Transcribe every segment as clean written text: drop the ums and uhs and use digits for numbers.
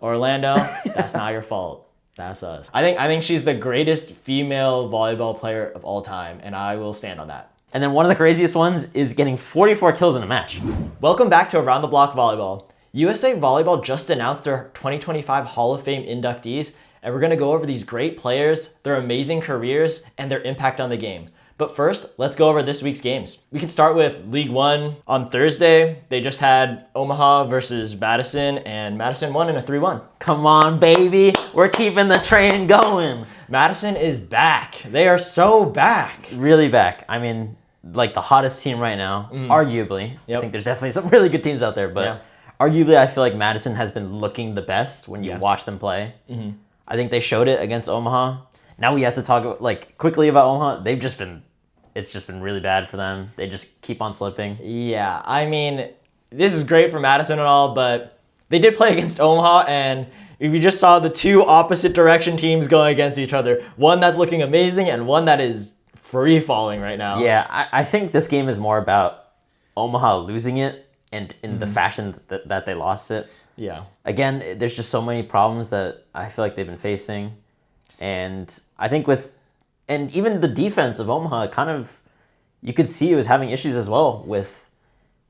Orlando, that's not your fault. That's us. I think she's the greatest female volleyball player of all time, and I will stand on that. And then one of the craziest ones is getting 44 kills in a match. Welcome back to Around the Block Volleyball. USA Volleyball just announced their 2025 Hall of Fame inductees, and we're going to go over these great players, their amazing careers, and their impact on the game. But first, let's go over this week's games. We can start with League One. On Thursday, they just had Omaha versus Madison, and Madison won in a 3-1. Come on, baby. We're keeping the train going. Madison is back. They are so back. Really back. I mean, like the hottest team right now, arguably. Yep. I think there's definitely some really good teams out there, but arguably I feel like Madison has been looking the best when you watch them play. I think they showed it against Omaha. Now we have to talk quickly about Omaha. It's just been really bad for them. They just keep on slipping. Yeah, I mean, this is great for Madison and all, but they did play against Omaha, and if you just saw the two opposite direction teams going against each other, one that's looking amazing and one that is free falling right now. Yeah, I think this game is more about Omaha losing it and in the fashion that they lost it. Yeah. Again, there's just so many problems that I feel like they've been facing. And I think and even the defense of Omaha you could see it was having issues as well with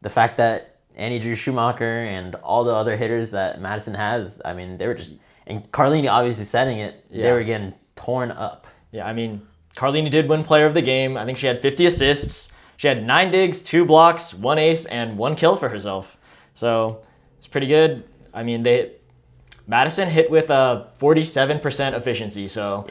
the fact that Annie Drew Schumacher and all the other hitters that Madison has. I mean, they were just, and Carlini obviously setting it, they were getting torn up. Yeah, I mean, Carlini did win player of the game. I think she had 50 assists. She had 9 digs, 2 blocks, 1 ace, and 1 kill for herself. So it's pretty good. I mean, Madison hit with a 47% efficiency. So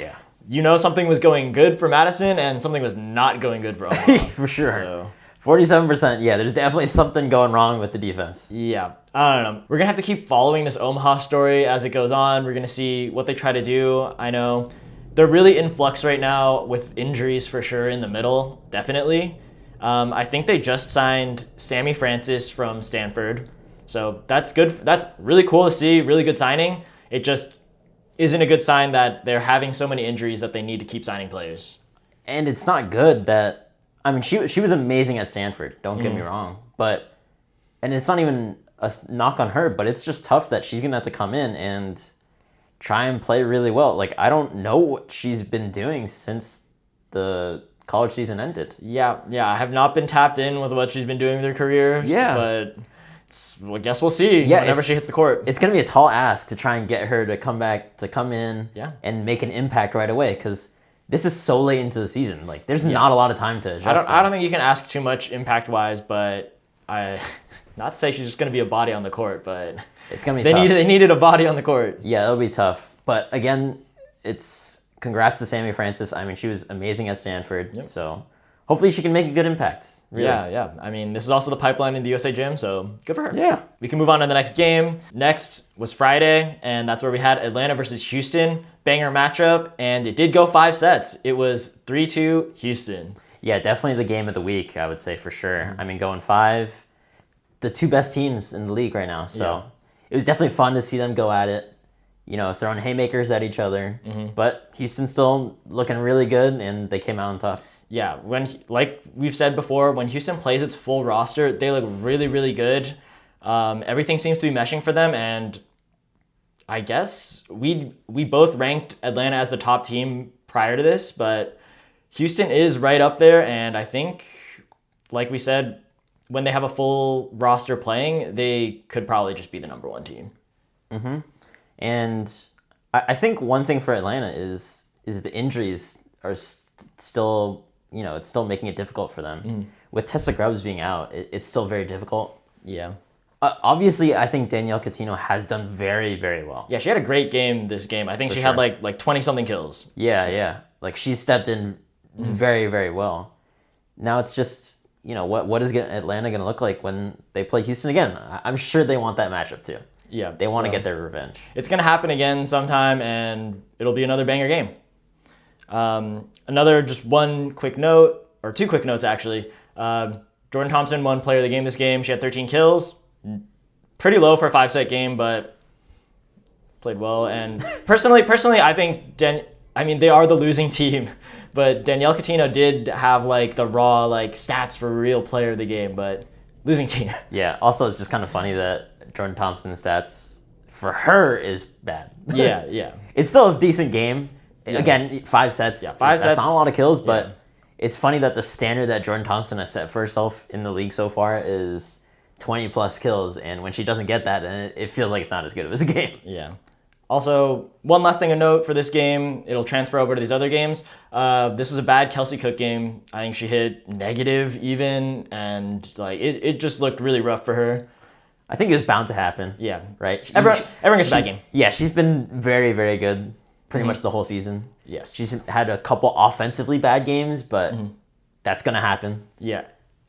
you know something was going good for Madison and something was not going good for Omaha. For sure. So 47%, yeah, there's definitely something going wrong with the defense. Yeah, I don't know. We're going to have to keep following this Omaha story as it goes on. We're going to see what they try to do. I know they're really in flux right now with injuries for sure in the middle, definitely. I think they just signed Sammy Francis from Stanford. So that's good. That's really cool to see, really good signing. It just isn't a good sign that they're having so many injuries that they need to keep signing players. And it's not good that, I mean, she was amazing at Stanford, don't get me wrong. And it's not even a knock on her, but it's just tough that she's going to have to come in and try and play really well. Like, I don't know what she's been doing since the college season ended. Yeah, I have not been tapped in with what she's been doing with her career. Yeah. But I guess we'll see whenever she hits the court. It's going to be a tall ask to try and get her to come in and make an impact right away, because this is so late into the season. Like, there's not a lot of time to adjust. I don't think you can ask too much impact-wise, but not to say she's just going to be a body on the court, but it's going to be tough. They needed a body on the court. Yeah, it'll be tough. But again, it's congrats to Sammy Francis. I mean, she was amazing at Stanford, so hopefully she can make a good impact. Really. Yeah. I mean, this is also the pipeline in the USA Gym, so good for her. Yeah. We can move on to the next game. Next was Friday, and that's where we had Atlanta versus Houston. Banger matchup, and it did go 5 sets. It was 3-2 Houston. Yeah, definitely the game of the week, I would say, for sure. I mean, going 5, the two best teams in the league right now. So it was definitely fun to see them go at it, throwing haymakers at each other. But Houston's still looking really good, and they came out on top. Yeah, like we've said before, when Houston plays its full roster, they look really, really good. Everything seems to be meshing for them, and I guess we both ranked Atlanta as the top team prior to this, but Houston is right up there, and I think, like we said, when they have a full roster playing, they could probably just be the number 1 team. And I think one thing for Atlanta is the injuries are still, it's still making it difficult for them. With Tessa Grubbs being out, it's still very difficult. Yeah. Obviously, I think Danielle Catino has done very, very well. Yeah, she had a great game this game. I think she had like 20-something kills. Yeah. Like, she stepped in very, very well. Now it's just, what is Atlanta going to look like when they play Houston again? I'm sure they want that matchup too. Yeah. They want to get their revenge. It's going to happen again sometime, and it'll be another banger game. Another just one quick note, or 2 quick notes actually. Jordan Thompson won player of the game this game. She had 13 kills. Pretty low for a 5-set game, but played well. And personally, I think they are the losing team, but Danielle Catino did have like the raw stats for real player of the game, but losing team. Yeah. Also, it's just kind of funny that Jordan Thompson's stats for her is bad. Yeah. It's still a decent game. Again, 5 sets. Yeah, 5 sets. That's not a lot of kills, but it's funny that the standard that Jordan Thompson has set for herself in the league so far is 20 plus kills, and when she doesn't get that, then it feels like it's not as good of a game. Yeah. Also, one last thing to note for this game, it'll transfer over to these other games. This was a bad Kelsey Cook game. I think she hit negative even, and like it just looked really rough for her. I think it was bound to happen. Yeah. Right? Everyone gets a bad game. Yeah, she's been very, very good pretty much the whole season. Yes. She's had a couple offensively bad games, but that's going to happen. Yeah.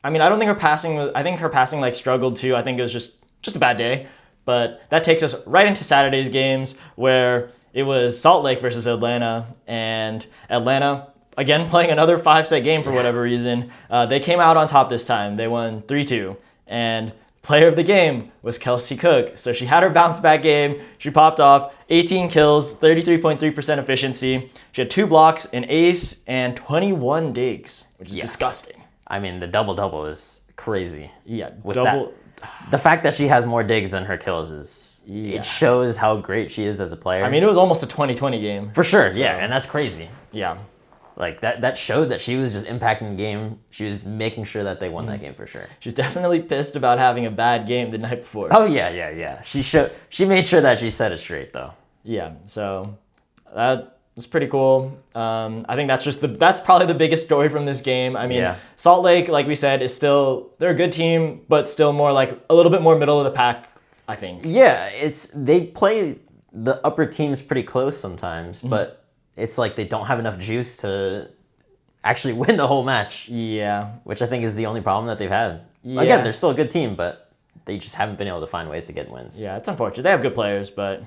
I mean, I don't think her passing was, I think her passing like struggled too. I think it was just a bad day. But that takes us right into Saturday's games, where it was Salt Lake versus Atlanta, and Atlanta, again, playing another 5-set game for whatever reason. They came out on top this time. They won 3-2, and player of the game was Kelsey Cook. So she had her bounce back game. She popped off 18 kills, 33.3% efficiency. She had 2 blocks, an ace, and 21 digs, which is disgusting. I mean, the double-double is crazy. Yeah, With double. The fact that she has more digs than her kills is it shows how great she is as a player. I mean, it was almost a 20-20 game. for sure, yeah, and that's crazy. Yeah. Like that showed that she was just impacting the game. She was making sure that they won that game for sure. She was definitely pissed about having a bad game the night before. Oh yeah. She made sure that she set it straight though. Yeah, so that was pretty cool. I think that's probably the biggest story from this game. I mean, Salt Lake, like we said, is still, they're a good team, but still more like a little bit more middle of the pack, I think. Yeah, they play the upper teams pretty close sometimes, but it's like they don't have enough juice to actually win the whole match. Yeah. Which I think is the only problem that they've had. Yeah. Again, they're still a good team, but they just haven't been able to find ways to get wins. Yeah, it's unfortunate. They have good players, but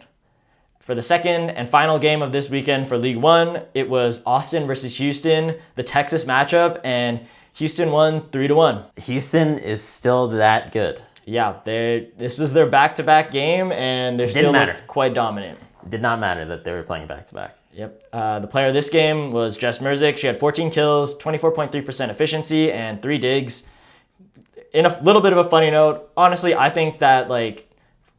for the second and final game of this weekend for League One, it was Austin versus Houston, the Texas matchup, and Houston won 3-1. Houston is still that good. Yeah, this was their back-to-back game, and they're still looked quite dominant. It did not matter that they were playing back-to-back. Yep. The player of this game was Jess Merzick. She had 14 kills, 24.3% efficiency, and 3 digs. In a little bit of a funny note, honestly, I think that like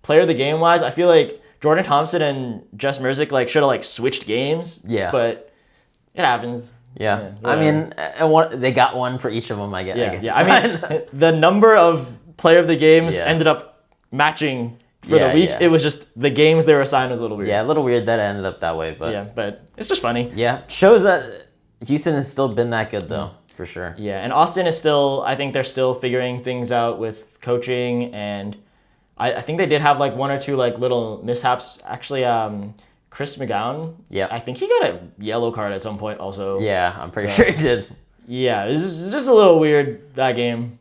player of the game wise, I feel like Jordan Thompson and Jess Merzick like should have like switched games. Yeah. But it happens. Yeah. I mean, they got one for each of them, I guess. Yeah. I mean, the number of player of the games ended up matching for the week. It was just the games they were assigned was a little weird. Yeah, a little weird that it ended up that way, but yeah, but it's just funny. Yeah, shows that Houston has still been that good though, for sure. Yeah, and Austin is still, I think they're still figuring things out with coaching, and I think they did have like 1 or 2 like little mishaps. Actually, Chris McGowan, I think he got a yellow card at some point also. Yeah, I'm pretty sure he did. Yeah, it was just a little weird that game.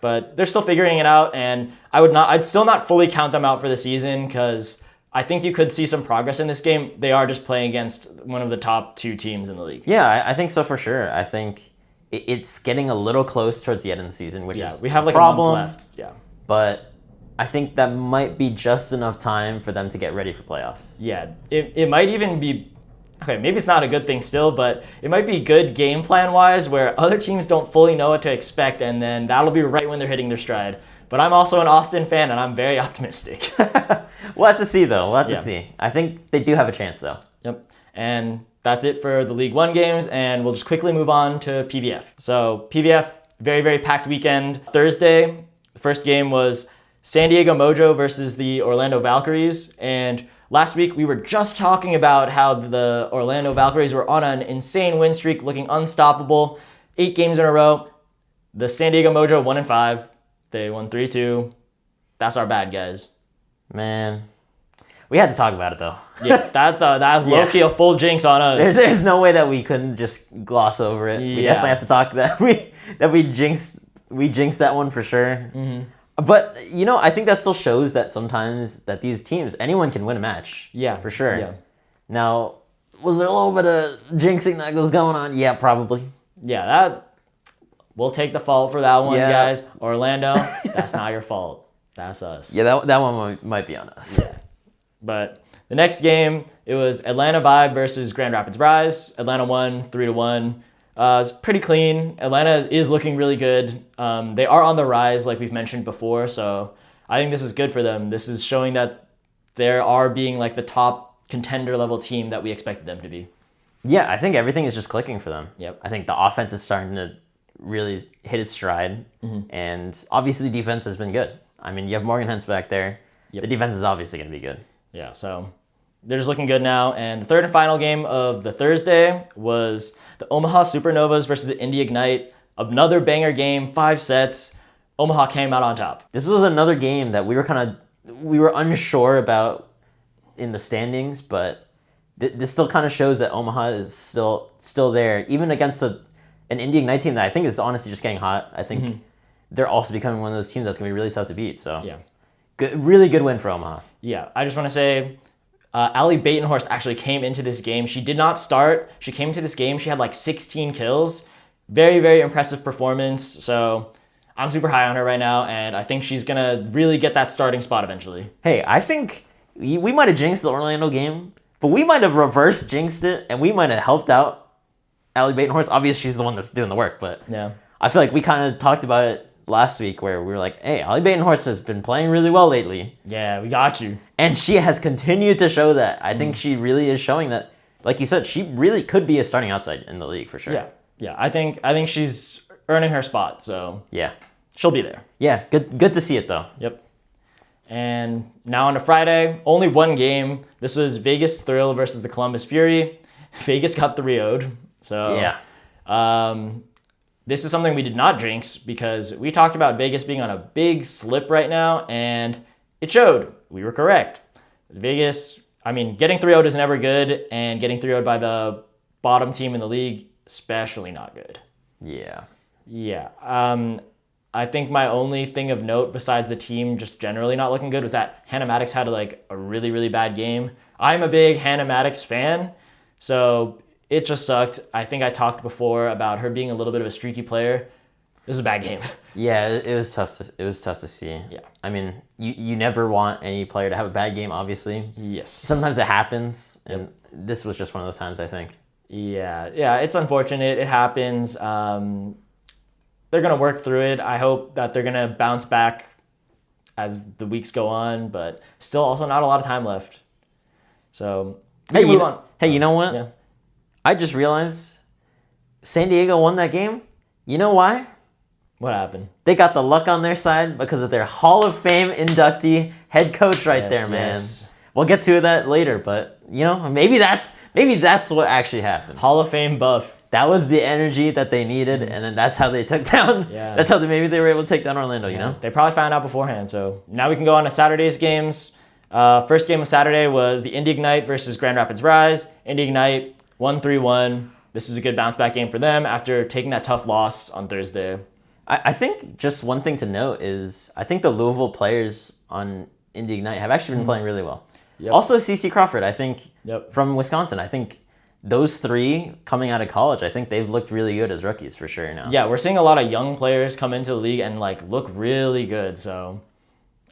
But they're still figuring it out, and I'd still not fully count them out for the season, because I think you could see some progress in this game. They are just playing against one of the top 2 teams in the league. Yeah, I think so for sure. I think it's getting a little close towards the end of the season, which is we have like a problem, month left. Yeah, but I think that might be just enough time for them to get ready for playoffs. Yeah, it might even be. Okay, maybe it's not a good thing still, but it might be good game plan-wise where other teams don't fully know what to expect, and then that'll be right when they're hitting their stride. But I'm also an Austin fan, and I'm very optimistic. We'll have to see, though. We'll have to see. I think they do have a chance, though. Yep. And that's it for the League One games, and we'll just quickly move on to PVF. So PVF, very, very packed weekend. Thursday, the first game was San Diego Mojo versus the Orlando Valkyries, and last week, we were just talking about how the Orlando Valkyries were on an insane win streak, looking unstoppable. 8 games in a row. The San Diego Mojo 1-5. They won 3-2. That's our bad guys. Man, we had to talk about it though. Yeah, that's low-key a full jinx on us. There's no way that we couldn't just gloss over it. We definitely have to talk that we jinxed that one for sure. Mm-hmm. But, I think that still shows that sometimes that these teams, anyone can win a match. Yeah. For sure. Yeah. Now, was there a little bit of jinxing that was going on? Yeah, probably. Yeah, we'll take the fault for that one, guys. Orlando, that's not your fault. That's us. Yeah, that one might be on us. Yeah. But the next game, it was Atlanta Vibe versus Grand Rapids Rise. Atlanta won 3-1. It's pretty clean. Atlanta is looking really good. They are on the rise, like we've mentioned before, so I think this is good for them. This is showing that they are being like the top contender level team that we expected them to be. Yeah, I think everything is just clicking for them. Yep. I think the offense is starting to really hit its stride, and obviously the defense has been good. I mean, you have Morgan Hens back there. Yep. The defense is obviously going to be good. Yeah, so they're just looking good now. And the third and final game of the Thursday was the Omaha Supernovas versus the Indy Ignite. Another banger game, 5 sets. Omaha came out on top. This was another game that we were unsure about in the standings, but this still kind of shows that Omaha is still there, even against an Indy Ignite team that I think is honestly just getting hot. I think they're also becoming one of those teams that's going to be really tough to beat. So Yeah. Really good win for Omaha. Yeah, I just want to say, Allie Batenhorst actually came into this game. She did not start. She came into this game. She had like 16 kills. Very, very impressive performance. So I'm super high on her right now, and I think she's going to really get that starting spot eventually. Hey, I think we might have jinxed the Orlando game, but we might have reverse jinxed it, and we might have helped out Allie Batenhorst. Obviously, she's the one that's doing the work, but Yeah. I feel like we kind of talked about it last week where we were like, hey, Allie Batenhorst has been playing really well lately. Yeah, we got you. And she has continued to show that. I think she really is showing that, like you said, she really could be a starting outside in the league for sure. Yeah. I think she's earning her spot, so Yeah. she'll be there. Yeah, good to see it though. Yep. And now on to Friday, only one game. This was Vegas Thrill versus the Columbus Fury. Vegas got 3-0'd. So Yeah. This is something we did not jinx because we talked about Vegas being on a big slip right now, and it showed. We were correct. Vegas, I mean, getting 3-0'd is never good, and getting 3-0'd by the bottom team in the league, especially not good. Yeah. Yeah. I think my only thing of note besides the team just generally not looking good was that Hannah Maddox had like a really, really bad game. I'm a big Hannah Maddox fan, so it just sucked. I think I talked before about her being a little bit of a streaky player. This was a bad game. Yeah, it was tough to see. Yeah. I mean, you never want any player to have a bad game, obviously. Yes. Sometimes it happens, and this was just one of those times, I think. Yeah, it's unfortunate. It happens. They're going to work through it. I hope that they're going to bounce back as the weeks go on, but still also not a lot of time left. So, Hey, move on. you know what? Yeah. I just realized San Diego won that game. You know why? What happened? They got the luck on their side because of their Hall of Fame inductee head coach right Yes, there, man. yes. We'll get to that later, but maybe that's what actually happened. Hall of Fame buff. That was the energy that they needed, and then that's how they took down. Yeah. That's how maybe they were able to take down Orlando. You know. They probably found out beforehand. So now we can go on to Saturday's games. First game of Saturday was the Indy Ignite versus Grand Rapids Rise. Indy Ignite won 3-1. This is a good bounce back game for them after taking that tough loss on Thursday. I think just one thing to note is I think the Louisville players on Indy Ignite have actually been playing really well. Yep. Also, CC Crawford, I think, Yep. from Wisconsin. I think those three coming out of college, I think they've looked really good as rookies for sure now. Yeah, we're seeing a lot of young players come into the league and look really good. So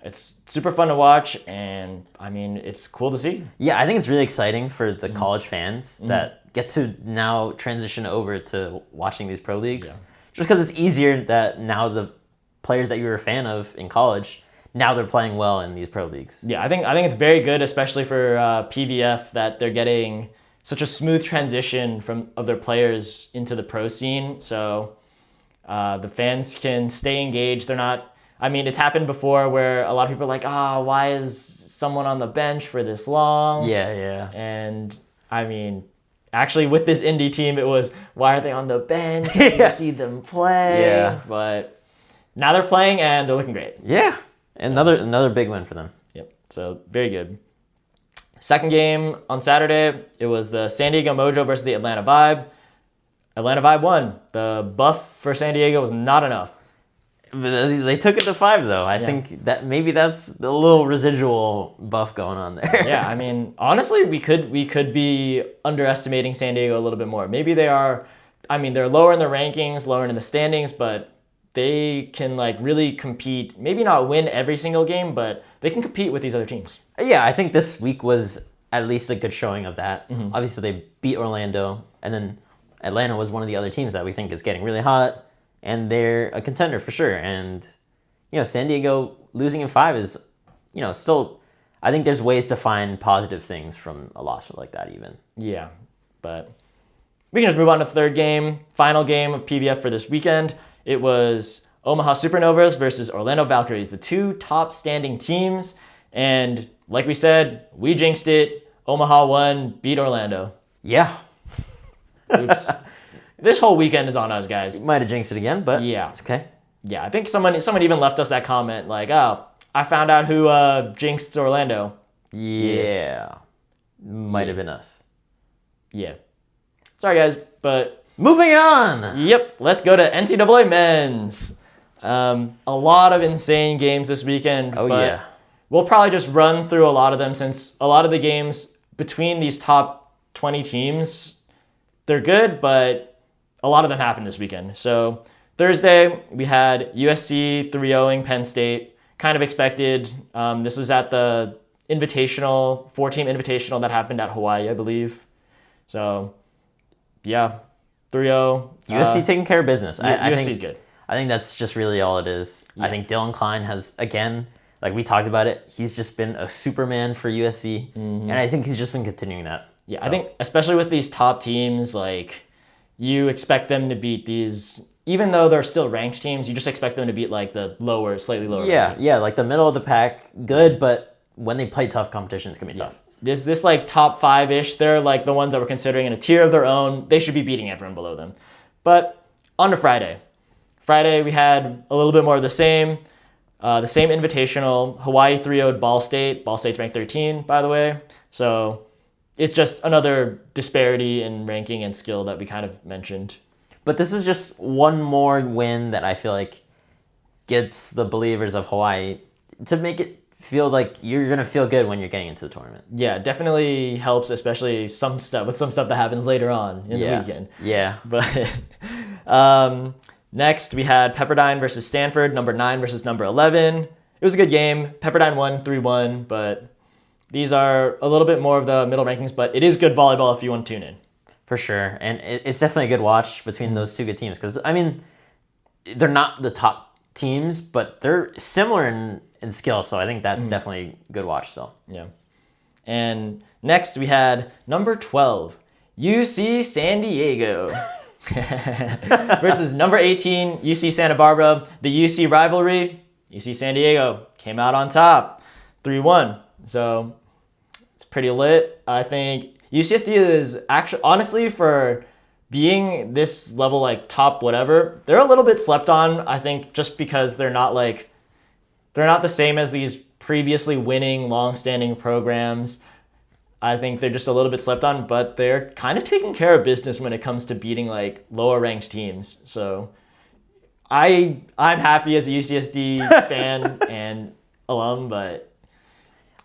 it's super fun to watch, and I mean, it's cool to see. Yeah, I think it's really exciting for the college fans that get to now transition over to watching these pro leagues. Yeah. Just because it's easier that now the players that you were a fan of in college, now they're playing well in these pro leagues. Yeah, I think it's very good, especially for PVF, that they're getting such a smooth transition of their players into the pro scene. So the fans can stay engaged. They're not. I mean, it's happened before where a lot of people are like, why is someone on the bench for this long? Yeah. And I mean, actually, with this indie team, it was, why are they on the bench? You see them play. Yeah. But now they're playing and they're looking great. Yeah. Another big win for them. Yep. So very good. Second game on Saturday, it was the San Diego Mojo versus the Atlanta Vibe. Atlanta Vibe won. The buff for San Diego was not enough. They took it to 5 though. I think that maybe that's a little residual buff going on there. Yeah, I mean, honestly, we could be underestimating San Diego a little bit more. Maybe they are. I mean, they're lower in the rankings, lower in the standings, but they can really compete. Maybe not win every single game, but they can compete with these other teams. Yeah, I think this week was at least a good showing of that. Obviously, they beat Orlando, and then Atlanta was one of the other teams that we think is getting really hot, and they're a contender for sure. And San Diego losing in 5 is, still, I think there's ways to find positive things from a loss like that even. Yeah, but we can just move on to the third game. Final game of PVF for this weekend. It was Omaha Supernovas versus Orlando Valkyries, the two top standing teams. And like we said, we jinxed it. Omaha won, beat Orlando. Yeah. Oops. This whole weekend is on us, guys. Might have jinxed it again, but yeah, it's okay. Yeah, I think someone even left us that comment like, oh, I found out who jinxed Orlando. Yeah. Might have been us. Yeah. Sorry, guys, but... Moving on! Yep, let's go to NCAA men's. A lot of insane games this weekend. Oh, but yeah. We'll probably just run through a lot of them since a lot of the games between these top 20 teams, they're good, but a lot of them happened this weekend. So Thursday, we had USC 3-0ing Penn State. Kind of expected. This was at the invitational, 4-team invitational that happened at Hawaii, I believe. So, yeah, 3-0. USC taking care of business. USC's good. I think that's just really all it is. Yeah. I think Dylan Klein has, again, like we talked about it, he's just been a Superman for USC. Mm-hmm. And I think he's just been continuing that. Yeah, so. I think especially with these top teams, like you expect them to beat these, even though they're still ranked teams, you just expect them to beat like the lower, slightly lower ranked teams. Yeah, like the middle of the pack, good, but when they play tough competition, it's going to be tough. This like top 5-ish, they're like the ones that we're considering in a tier of their own. They should be beating everyone below them. But on to Friday. Friday, we had a little bit more of the same invitational. Hawaii 3-0'd Ball State. Ball State's ranked 13, by the way. So it's just another disparity in ranking and skill that we kind of mentioned. But this is just one more win that I feel like gets the believers of Hawaii to make it feel like you're going to feel good when you're getting into the tournament. Yeah, definitely helps, especially with some stuff that happens later on in the weekend. Yeah. But next, we had Pepperdine versus Stanford, number 9 versus number 11. It was a good game. Pepperdine won 3-1, but these are a little bit more of the middle rankings, but it is good volleyball if you want to tune in. For sure. And it's definitely a good watch between those two good teams because, I mean, they're not the top teams, but they're similar in skill, so I think that's definitely a good watch still. Yeah. And next, we had number 12, UC San Diego. versus number 18, UC Santa Barbara. The UC rivalry, UC San Diego came out on top, 3-1. So it's pretty lit. I think UCSD is actually, honestly, for being this level, like top whatever, they're a little bit slept on, I think, just because they're not the same as these previously winning, long-standing programs. I think they're just a little bit slept on, but they're kind of taking care of business when it comes to beating like lower ranked teams. So I'm happy as a UCSD fan and alum, but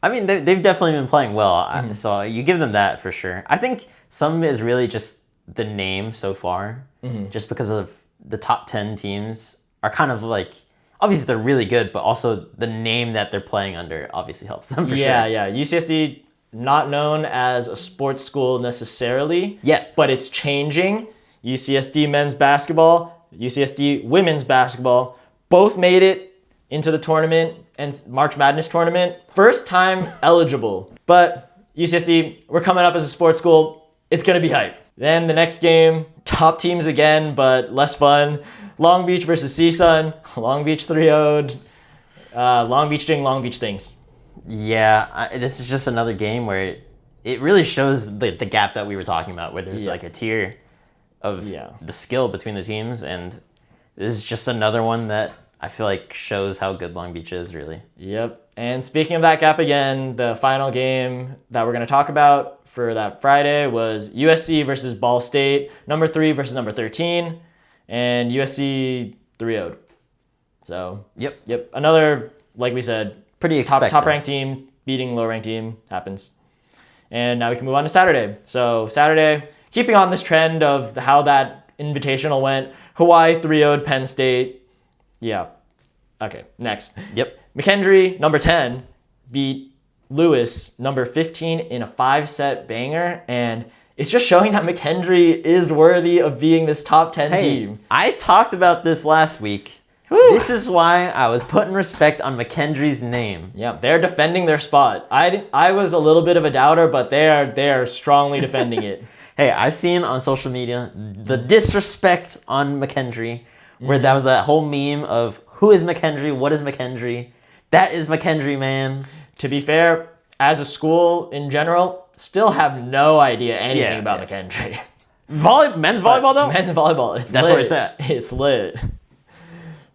I mean they've definitely been playing well. So you give them that for sure. I think some is really just the name so far, just because of the top 10 teams are kind of like, obviously they're really good, but also the name that they're playing under obviously helps them for sure. Yeah. UCSD, not known as a sports school necessarily yet, but it's changing. UCSD men's basketball, UCSD women's basketball, both made it into the tournament and March Madness tournament. First time eligible. But UCSD, we're coming up as a sports school. It's going to be hype. Then the next game, top teams again, but less fun. Long Beach versus CSUN. Long Beach 3-0'd. Long Beach doing Long Beach things. Yeah, this is just another game where it really shows the gap that we were talking about, where there's like a tier of the skill between the teams, and this is just another one that I feel like shows how good Long Beach is, really. Yep. And speaking of that gap again, the final game that we're going to talk about for that Friday was USC versus Ball State, number 3 versus number 13, and USC 3-0'd. So, yep. Another, like we said, pretty expected. Top ranked team beating low ranked team happens. And now we can move on to Saturday. So Saturday, keeping on this trend of how that invitational went, Hawaii 3-0'd Penn State. Yeah. Okay, next. Yep. McKendree, number 10, beat Lewis, number 15, in a 5-set banger. And it's just showing that McKendree is worthy of being this top 10 team. I talked about this last week. This is why I was putting respect on McKendry's name. Yeah, they're defending their spot. I was a little bit of a doubter, but they are strongly defending it. Hey, I've seen on social media the disrespect on McKendry, where that was that whole meme of who is McKendry, what is McKendry. That is McKendry, man. To be fair, as a school in general, still have no idea anything about McKendry. Men's volleyball though? Men's volleyball, That's lit. where it's at. It's lit.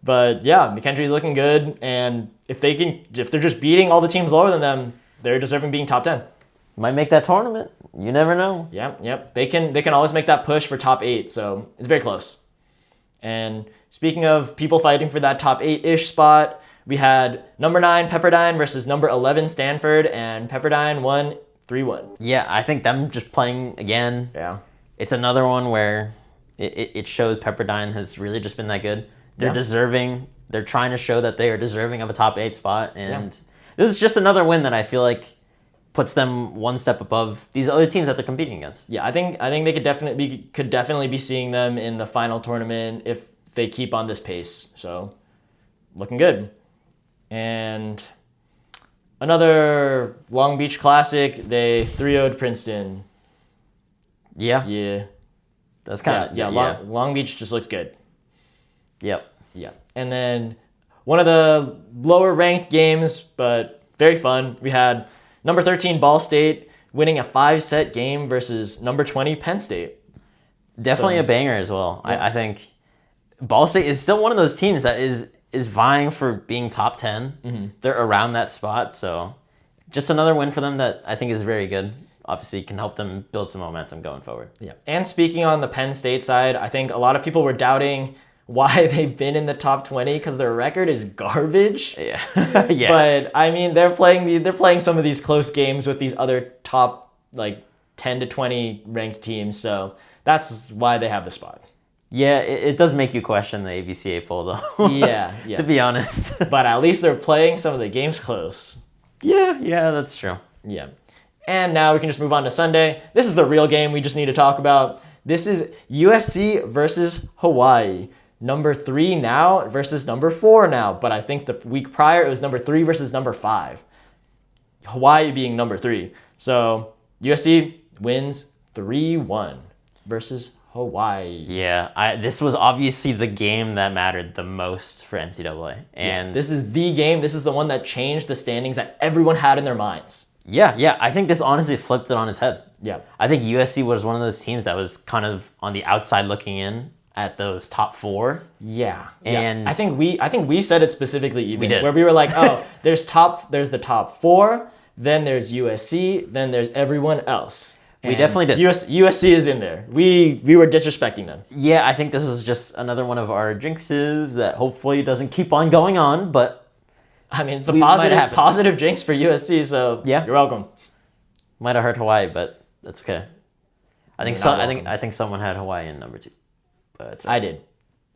But yeah, McKendry's looking good, and if they're just beating all the teams lower than them, they're deserving being top 10. Might make that tournament. You never know. Yep. They can always make that push for top 8, so it's very close. And speaking of people fighting for that top 8-ish spot, we had number 9 Pepperdine versus number 11 Stanford, and Pepperdine won 3-1. Yeah, I think them just playing again. Yeah. It's another one where it shows Pepperdine has really just been that good. They're deserving. They're trying to show that they are deserving of a top 8 spot, and this is just another win that I feel like puts them one step above these other teams that they're competing against. Yeah, I think they could definitely be seeing them in the final tournament if they keep on this pace. So, looking good. And another Long Beach Classic, they 3-0'd Princeton. Yeah. That's kind of Long Beach just looked good. Yep. Yeah. And then one of the lower ranked games, but very fun. We had number 13 Ball State winning a 5-set game versus number 20 Penn State. Definitely a banger as well. Yeah. I think Ball State is still one of those teams that is vying for being top 10. Mm-hmm. They're around that spot, so just another win for them that I think is very good. Obviously, can help them build some momentum going forward. Yeah. And speaking on the Penn State side, I think a lot of people were doubting why they've been in the top 20 because their record is garbage. Yeah. But I mean, they're playing some of these close games with these other top 10 to 20 ranked teams, so that's why they have the spot. Yeah, it does make you question the AVCA poll though. Yeah. To be honest. But at least they're playing some of the games close. Yeah, that's true. Yeah. And now we can just move on to Sunday. This is the real game we just need to talk about. This is USC versus Hawaii. Number 3 now versus number 4 now. But I think the week prior it was number 3 versus number 5. Hawaii being number 3. So USC wins 3-1 versus Hawaii. Yeah, this was obviously the game that mattered the most for NCAA. And this is the game. This is the one that changed the standings that everyone had in their minds. Yeah. I think this honestly flipped it on its head. Yeah. I think USC was one of those teams that was kind of on the outside looking in at those top 4. Yeah. And I think we said it specifically even. We did. Where we were like, oh, there's the top 4, then there's USC, then there's everyone else. And we definitely did. USC is in there. We were disrespecting them. Yeah, I think this is just another one of our jinxes that hopefully doesn't keep on going on, but I mean, it's a positive jinx for USC, so yeah. You're welcome. Might have hurt Hawaii, but that's okay. I think someone had Hawaii in number 2. But I did.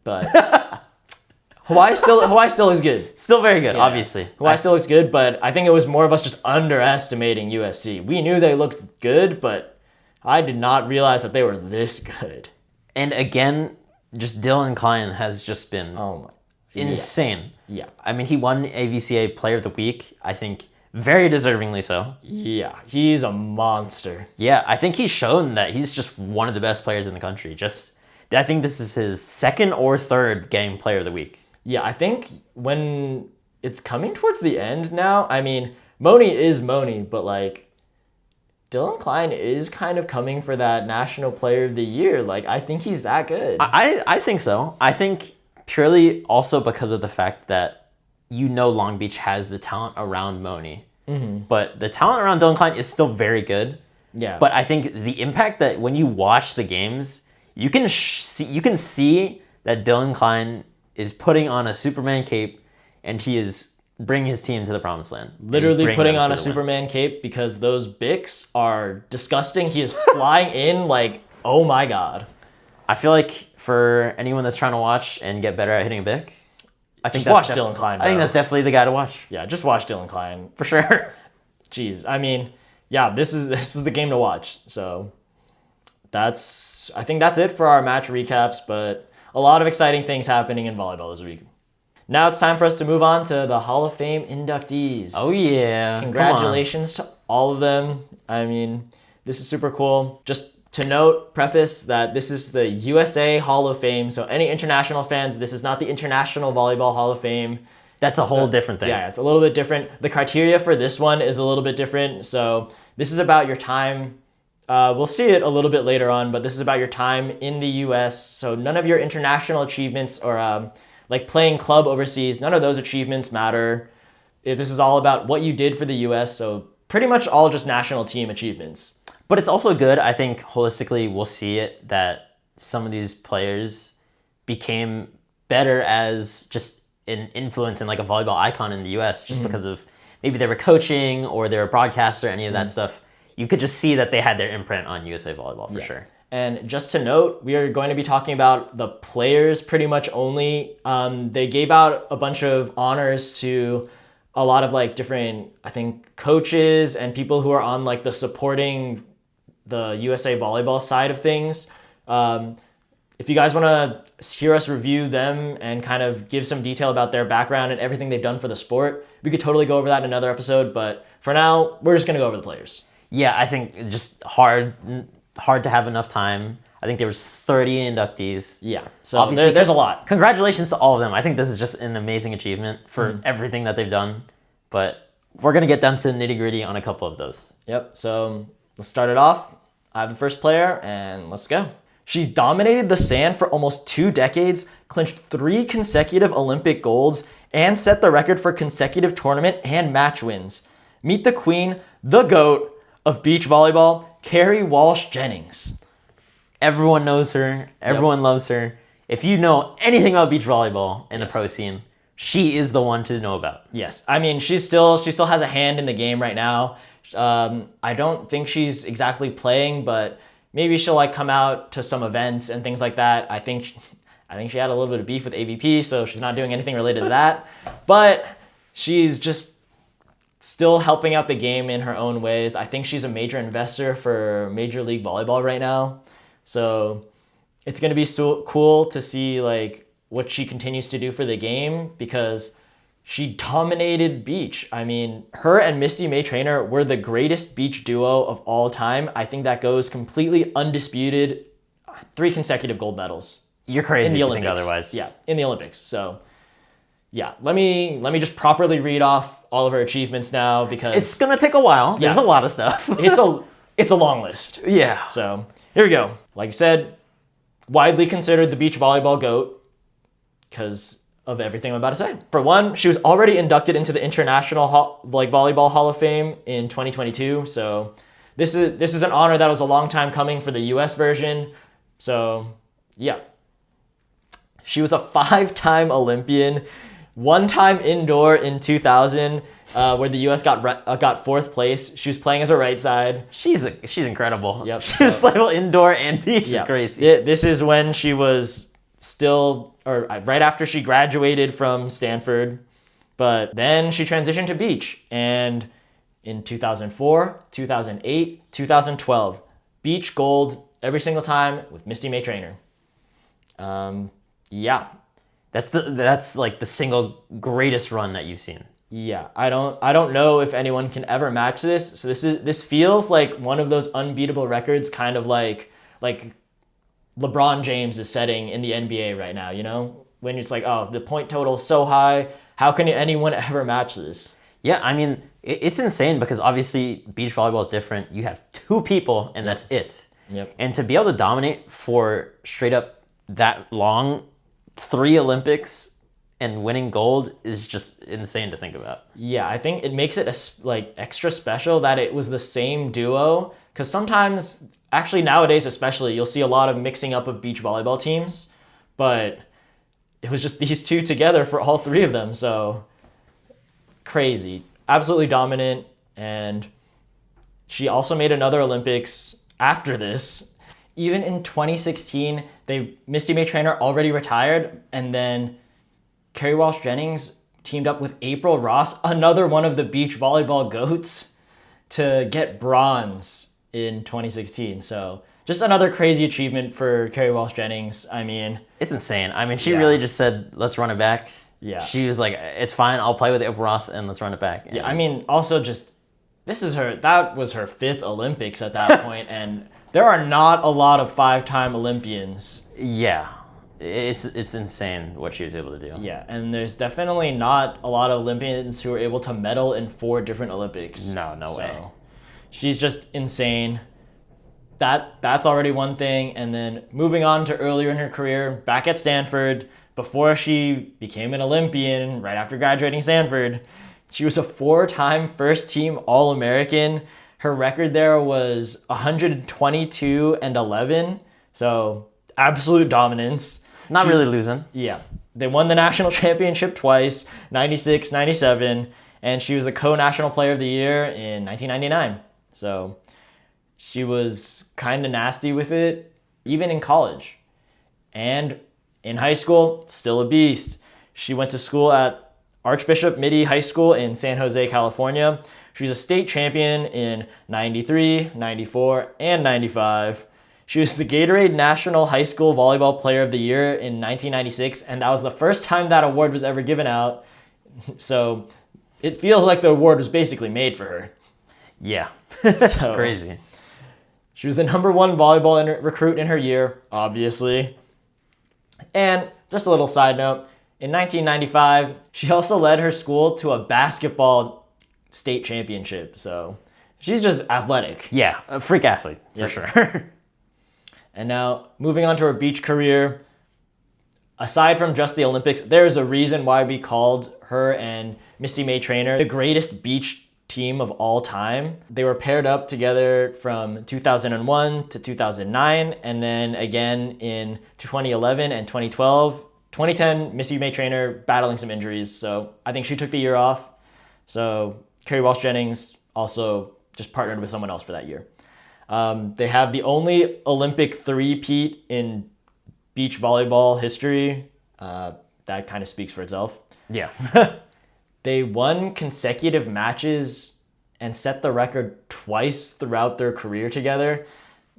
But Hawaii still is good. Still very good, obviously. Hawaii still looks good, but I think it was more of us just underestimating USC. We knew they looked good, but I did not realize that they were this good. And again, just Dylan Klein has just been insane. Yeah. I mean, he won AVCA Player of the Week, I think very deservingly so. Yeah, he's a monster. Yeah, I think he's shown that he's just one of the best players in the country. I think this is his 2nd or 3rd game Player of the Week. Yeah, I think when it's coming towards the end now, I mean, Moni is Moni, but Dylan Klein is kind of coming for that National Player of the Year. I think he's that good. I think so. I think purely also because of the fact that Long Beach has the talent around Moni. Mm-hmm. But the talent around Dylan Klein is still very good. Yeah. But I think the impact that when you watch the games, you can see that Dylan Klein is putting on a Superman cape, and he is bringing his team to the promised land. Literally putting on a Superman cape because those Bics are disgusting. He is flying in oh my god. I feel like for anyone that's trying to watch and get better at hitting a Bic, I think watch Dylan Klein. I think that's definitely the guy to watch. Yeah, just watch Dylan Klein for sure. Jeez, I mean, yeah, this is the game to watch. So I think that's it for our match recaps, but a lot of exciting things happening in volleyball this week. Now it's time for us to move on to the Hall of Fame inductees. Oh yeah. Congratulations to all of them. I mean, this is super cool. Just to note, preface that this is the USA Hall of Fame. So any international fans, this is not the International Volleyball Hall of Fame. That's a whole different thing. Yeah, it's a little bit different. The criteria for this one is a little bit different. So this is about your time. We'll see it a little bit later on, but this is about your time in the US. So none of your international achievements or like playing club overseas, none of those achievements matter. This is all about what you did for the US. So pretty much all just national team achievements. But it's also good, I think, holistically, we'll see it, that some of these players became better as just an influence and like a volleyball icon in the U.S. just because of maybe they were coaching or they were a broadcaster, any of that stuff. You could just see that they had their imprint on USA Volleyball for sure. And just to note, we are going to be talking about the players pretty much only. They gave out a bunch of honors to a lot of like different, I think, coaches and people who are on like the supporting the USA Volleyball side of things. If you guys want to hear us review them and kind of give some detail about their background and everything they've done for the sport, we could totally go over that in another episode. But for now, we're just going to go over the players. Yeah, I think just hard to have enough time. I think there was 30 inductees. Yeah, so obviously there's a lot. Congratulations to all of them. I think this is just an amazing achievement for everything that they've done. But we're going to get down to the nitty-gritty on a couple of those. Yep, so let's start it off. I have the first player, and let's go. She's dominated the sand for almost 2 decades, clinched 3 consecutive Olympic golds, and set the record for consecutive tournament and match wins. Meet the queen, the GOAT of beach volleyball, Kerri Walsh Jennings. Everyone knows her. Everyone loves her. If you know anything about beach volleyball in the pro scene, she is the one to know about. Yes, I mean, she still has a hand in the game right now. I don't think she's exactly playing, but maybe she'll like come out to some events and things like that. I think she had a little bit of beef with AVP, so she's not doing anything related to that. But she's just still helping out the game in her own ways. I think she's a major investor for Major League Volleyball right now. So it's going to be so cool to see like what she continues to do for the game, because she dominated beach. I mean, her and Misty May Trainer were the greatest beach duo of all time. I think that goes completely undisputed. 3 consecutive gold medals. You're crazy in the if Olympics. You think otherwise. Yeah, in the Olympics. So, yeah, let me just properly read off all of her achievements now, because it's gonna take a while. There's a lot of stuff. it's a long list. Yeah. So here we go. Like I said, widely considered the beach volleyball GOAT because of everything I'm about to say. For one, she was already inducted into the International Volleyball Hall of Fame in 2022. So this is an honor that was a long time coming for the US version. So yeah. She was a 5-time Olympian, 1-time indoor in 2000, where the US got 4th place. She was playing as a right side. She's incredible. Yep. She was playing both indoor and beach. It's crazy. This is when she was still, or right after she graduated from Stanford, but then she transitioned to beach. And in 2004, 2008, 2012, beach gold every single time with Misty May Trainer. Yeah. That's like the single greatest run that you've seen. Yeah, I don't know if anyone can ever match this. So this feels like one of those unbeatable records, kind of like LeBron James is setting in the NBA right now, you know? When it's like, oh, the point total is so high, how can anyone ever match this? Yeah, I mean, it's insane because obviously beach volleyball is different. You have 2 people and that's it. Yep. And to be able to dominate for straight up that long, 3 Olympics and winning gold is just insane to think about. Yeah, I think it makes it extra special that it was the same duo, because sometimes, actually nowadays especially, you'll see a lot of mixing up of beach volleyball teams, but it was just these 2 together for all 3 of them. So crazy, absolutely dominant. And she also made another Olympics after this. Even in 2016, Misty May Trainer already retired, and then Kerri Walsh Jennings teamed up with April Ross, another one of the beach volleyball GOATs, to get bronze in 2016. So just another crazy achievement for Kerri Walsh Jennings. I mean, it's insane. I mean, she really just said, let's run it back. Yeah. She was like, it's fine, I'll play with April Ross and let's run it back. And Yeah, I mean, also just that was her 5th Olympics at that point, and there are not a lot of 5-time Olympians. yeah, it's insane what she was able to do. Yeah, and there's definitely not a lot of Olympians who are able to medal in 4 different Olympics. No way. She's just insane. That's already one thing, and then moving on to earlier in her career, back at Stanford, before she became an Olympian, right after graduating Stanford, she was a 4-time first-team All-American. Her record there was 122-11, so absolute dominance. Not really losing. Yeah. They won the national championship twice, 96, 97, and she was the co-national player of the year in 1999. So she was kind of nasty with it, even in college. And in high school, still a beast. She went to school at Archbishop Mitty High School in San Jose, California. She was a state champion in 93, 94, and 95. She was the Gatorade National High School Volleyball Player of the Year in 1996, and that was the first time that award was ever given out. So it feels like the award was basically made for her. Yeah. So, crazy. She was the #1 volleyball recruit in her year, obviously. And just a little side note, in 1995, she also led her school to a basketball state championship. So she's just athletic. Yeah, a freak athlete, for sure. And now, moving on to her beach career, aside from just the Olympics, there's a reason why we called her and Misty May Trainer the greatest beach team of all time. They were paired up together from 2001 to 2009, and then again in 2011 and 2012. 2010, Misty May Trainer battling some injuries, so I think she took the year off. So Kerri Walsh Jennings also just partnered with someone else for that year. They have the only Olympic three-peat in beach volleyball history. That kind of speaks for itself. Yeah. They won consecutive matches and set the record twice throughout their career together.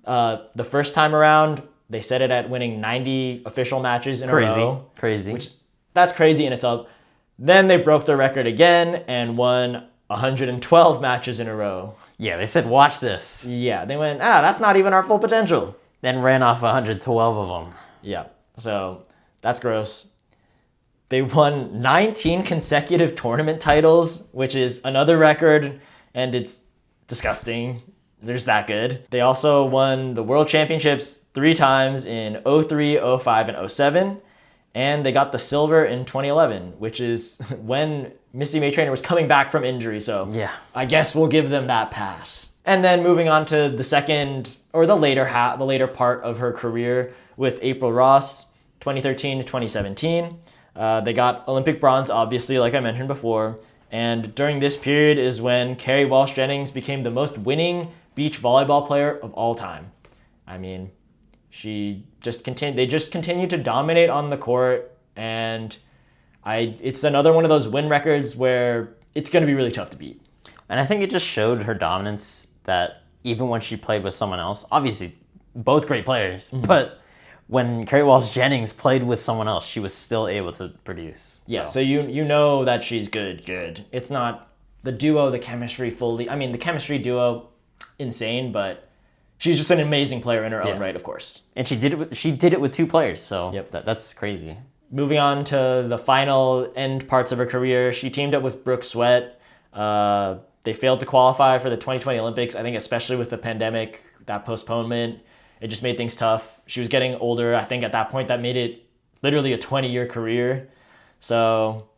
The first time around, they set it at winning 90 official matches in a row. Crazy. Which, that's crazy in itself. Then they broke their record again and won 112 matches in a row. Yeah, they said, watch this. Yeah, they went, that's not even our full potential. Then ran off 112 of them. Yeah, so that's gross. They won 19 consecutive tournament titles, which is another record, and it's disgusting. They're just that good. They also won the World Championships 3 times in 03, 05, and 07, and they got the silver in 2011, which is when Misty May Trainer was coming back from injury, so yeah, I guess we'll give them that pass. And then moving on to the second, or the later part of her career with April Ross, 2013 to 2017. They got Olympic bronze, obviously, like I mentioned before. And during this period is when Kerri Walsh Jennings became the most winning beach volleyball player of all time. I mean, they just continued to dominate on the court, and it's another one of those win records where it's going to be really tough to beat. And I think it just showed her dominance that even when she played with someone else, obviously both great players, but when Kerri Walsh Jennings played with someone else, she was still able to produce. Yeah, so you know that she's good. It's not the duo, the chemistry fully. I mean, the chemistry duo, insane, but she's just an amazing player in her own right, of course. And she did it with 2 players, so yep. That's crazy. Moving on to the final end parts of her career, she teamed up with Brooke Sweat. They failed to qualify for the 2020 Olympics, I think especially with the pandemic, that postponement. It just made things tough. She was getting older. I think at that point that made it literally a 20-year career. So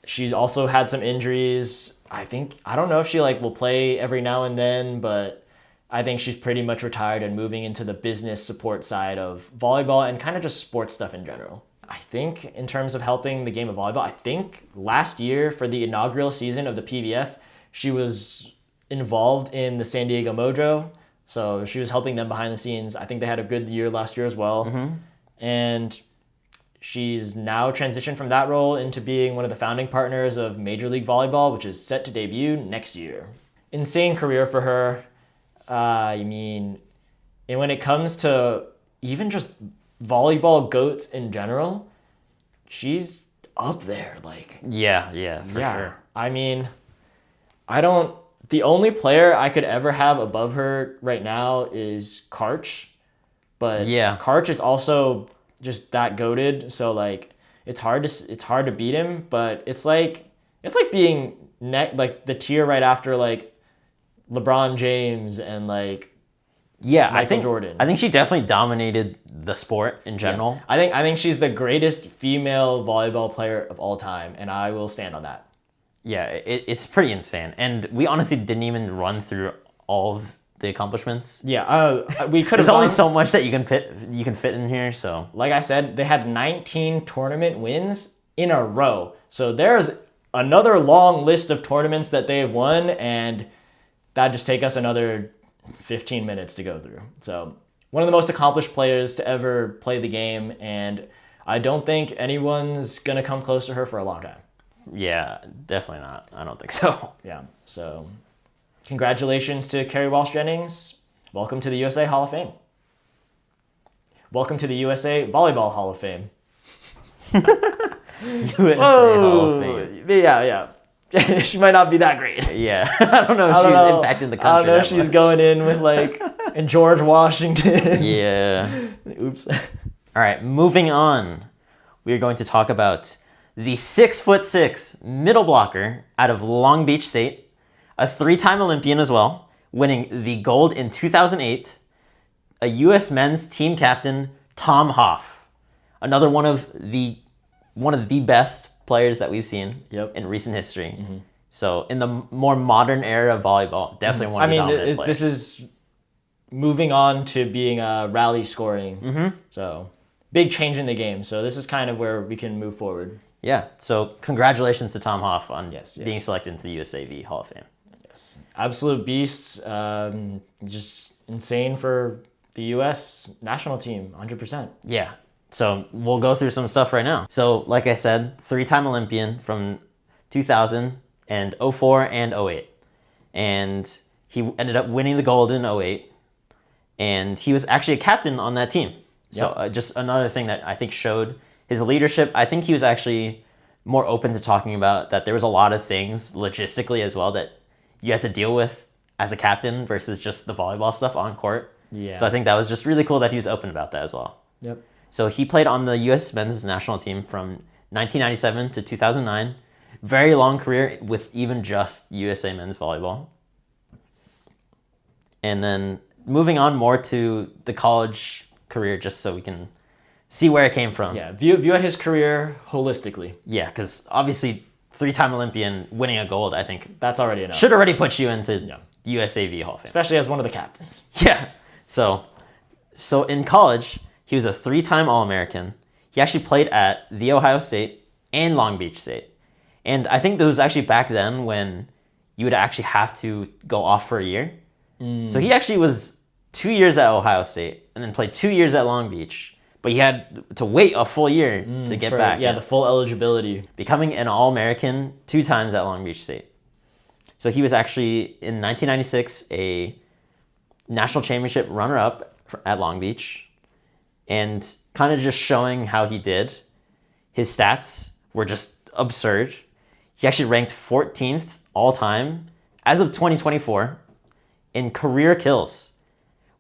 she's also had some injuries. I don't know if she will play every now and then, but I think she's pretty much retired and moving into the business support side of volleyball and kind of just sports stuff in general. I think in terms of helping the game of volleyball, I think last year for the inaugural season of the PVF, she was involved in the San Diego Mojo. So she was helping them behind the scenes. I think they had a good year last year as well. Mm-hmm. And she's now transitioned from that role into being one of the founding partners of Major League Volleyball, which is set to debut next year. Insane career for her. And when it comes to even just volleyball goats in general, she's up there. Like, Yeah, for yeah. sure. I mean, the only player I could ever have above her right now is Karch. But Yeah. Karch is also just that goated. So like, it's hard to beat him, but it's like being like the tier right after like LeBron James and like Michael Jordan. I think she definitely dominated the sport in general. Yeah. I think she's the greatest female volleyball player of all time, and I will stand on that. Yeah, it's pretty insane. And we honestly didn't even run through all of the accomplishments. Yeah, we could have. There's only so much that you can fit in here. So, like I said, they had 19 tournament wins in a row. So there's another long list of tournaments that they've won, and that'd just take us another 15 minutes to go through. So one of the most accomplished players to ever play the game, and I don't think anyone's gonna come close to her for a long time. yeah, definitely not. I don't think so. Yeah. So congratulations to Kerri Walsh Jennings. Welcome to the USA Hall of Fame. Welcome to the USA Volleyball Hall of Fame. USA Hall of Fame. Yeah. She might not be that great. Yeah, I don't know if she's impacting the country. I don't know if that she's much. going in with like in George Washington. Yeah. Oops. All right, moving on. We are going to talk about the 6'6" middle blocker out of Long Beach State, a 3-time Olympian as well, winning the gold in 2008, a U.S. men's team captain, Tom Hoff. Another one of the best players that we've seen in recent history. Mm-hmm. So in the more modern era of volleyball, definitely one of the dominant players. This is moving on to being rally scoring. Mm-hmm. So big change in the game. So this is kind of where we can move forward. Yeah. So congratulations to Tom Hoff on yes. being selected into the USAV Hall of Fame. Yes. Absolute beast. Just insane for the U.S. national team, 100%. Yeah. So we'll go through some stuff right now. So like I said, 3-time Olympian from 2000 and 04 and 08. And he ended up winning the gold in 08. And he was actually a captain on that team. So just another thing that I think showed his leadership. I think he was actually more open to talking about that there was a lot of things logistically as well that you had to deal with as a captain versus just the volleyball stuff on court. Yeah. So I think that was just really cool that he was open about that as well. Yep. So he played on the U.S. men's national team from 1997 to 2009. Very long career with even just USA men's volleyball. And then moving on more to the college career, just so we can see where it came from. Yeah, view at his career holistically. Yeah, because obviously 3-time Olympian winning a gold, I think that's already enough. Should already put you into USAV Hall of Fame. Especially as one of the captains. Yeah. So in college, he was a 3-time All-American. He actually played at The Ohio State and Long Beach State. And I think that was actually back then when you would actually have to go off for a year. So he actually was 2 years at Ohio State and then played 2 years at Long Beach. But he had to wait a full year to get back. Yeah, the full eligibility. Becoming an All-American 2 times at Long Beach State. So he was actually, in 1996, a national championship runner-up at Long Beach. And kind of just showing how he did. His stats were just absurd. He actually ranked 14th all-time as of 2024 in career kills.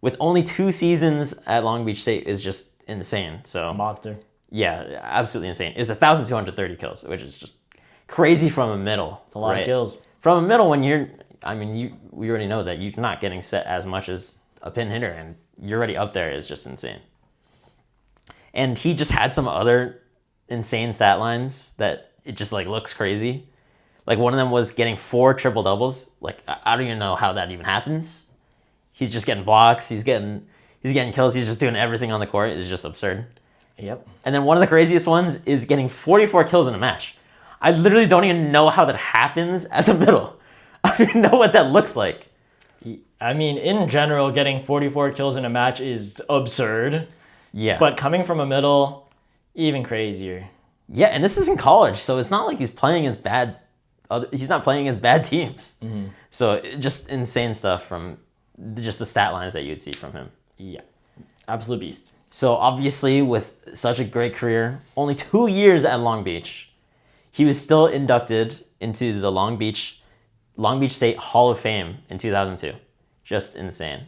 With only 2 seasons at Long Beach State is just insane. So monster. Yeah, absolutely insane. It's 1,230 kills, which is just crazy from a middle. It's a lot of kills. From a middle when we already know that you're not getting set as much as a pin hitter, and you're already up there is just insane. And he just had some other insane stat lines that it just like looks crazy. Like one of them was getting 4 triple doubles. Like I don't even know how that even happens. He's just getting blocks. He's getting kills. He's just doing everything on the court. It's just absurd. Yep. And then one of the craziest ones is getting 44 kills in a match. I literally don't even know how that happens as a middle. I don't even know what that looks like. I mean, in general, getting 44 kills in a match is absurd. Yeah. But coming from a middle, even crazier. Yeah, and this is in college, so it's not like he's playing against he's not playing against bad teams. Mm-hmm. So just insane stuff from just the stat lines that you'd see from him. Yeah. Absolute beast. So obviously with such a great career, only 2 years at Long Beach, he was still inducted into the Long Beach State Hall of Fame in 2002. Just insane.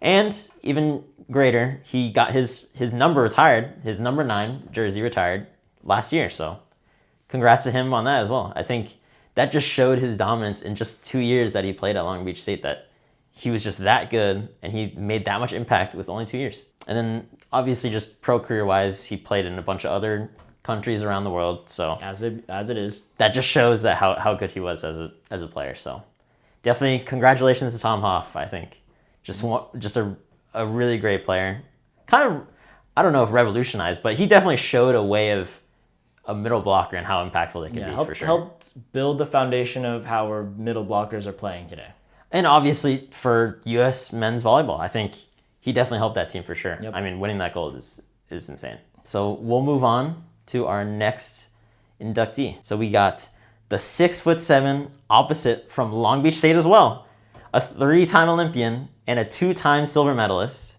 And even greater, he got his number retired, his number 9 jersey retired last year. So congrats to him on that as well. I think that just showed his dominance in just 2 years that he played at Long Beach State, that he was just that good and he made that much impact with only 2 years. And then obviously just pro career-wise, he played in a bunch of other countries around the world. So As it is. that just shows that how good he was as a player. So definitely congratulations to Tom Hoff, I think. Just a really great player. Kind of, I don't know if revolutionized, but he definitely showed a way of a middle blocker and how impactful they can be, for sure. Helped build the foundation of how our middle blockers are playing today. And obviously for U.S. men's volleyball, I think he definitely helped that team for sure. Yep. I mean, winning that gold is insane. So we'll move on to our next inductee. So we got the 6'7" opposite from Long Beach State as well, a 3-time Olympian and a 2-time silver medalist.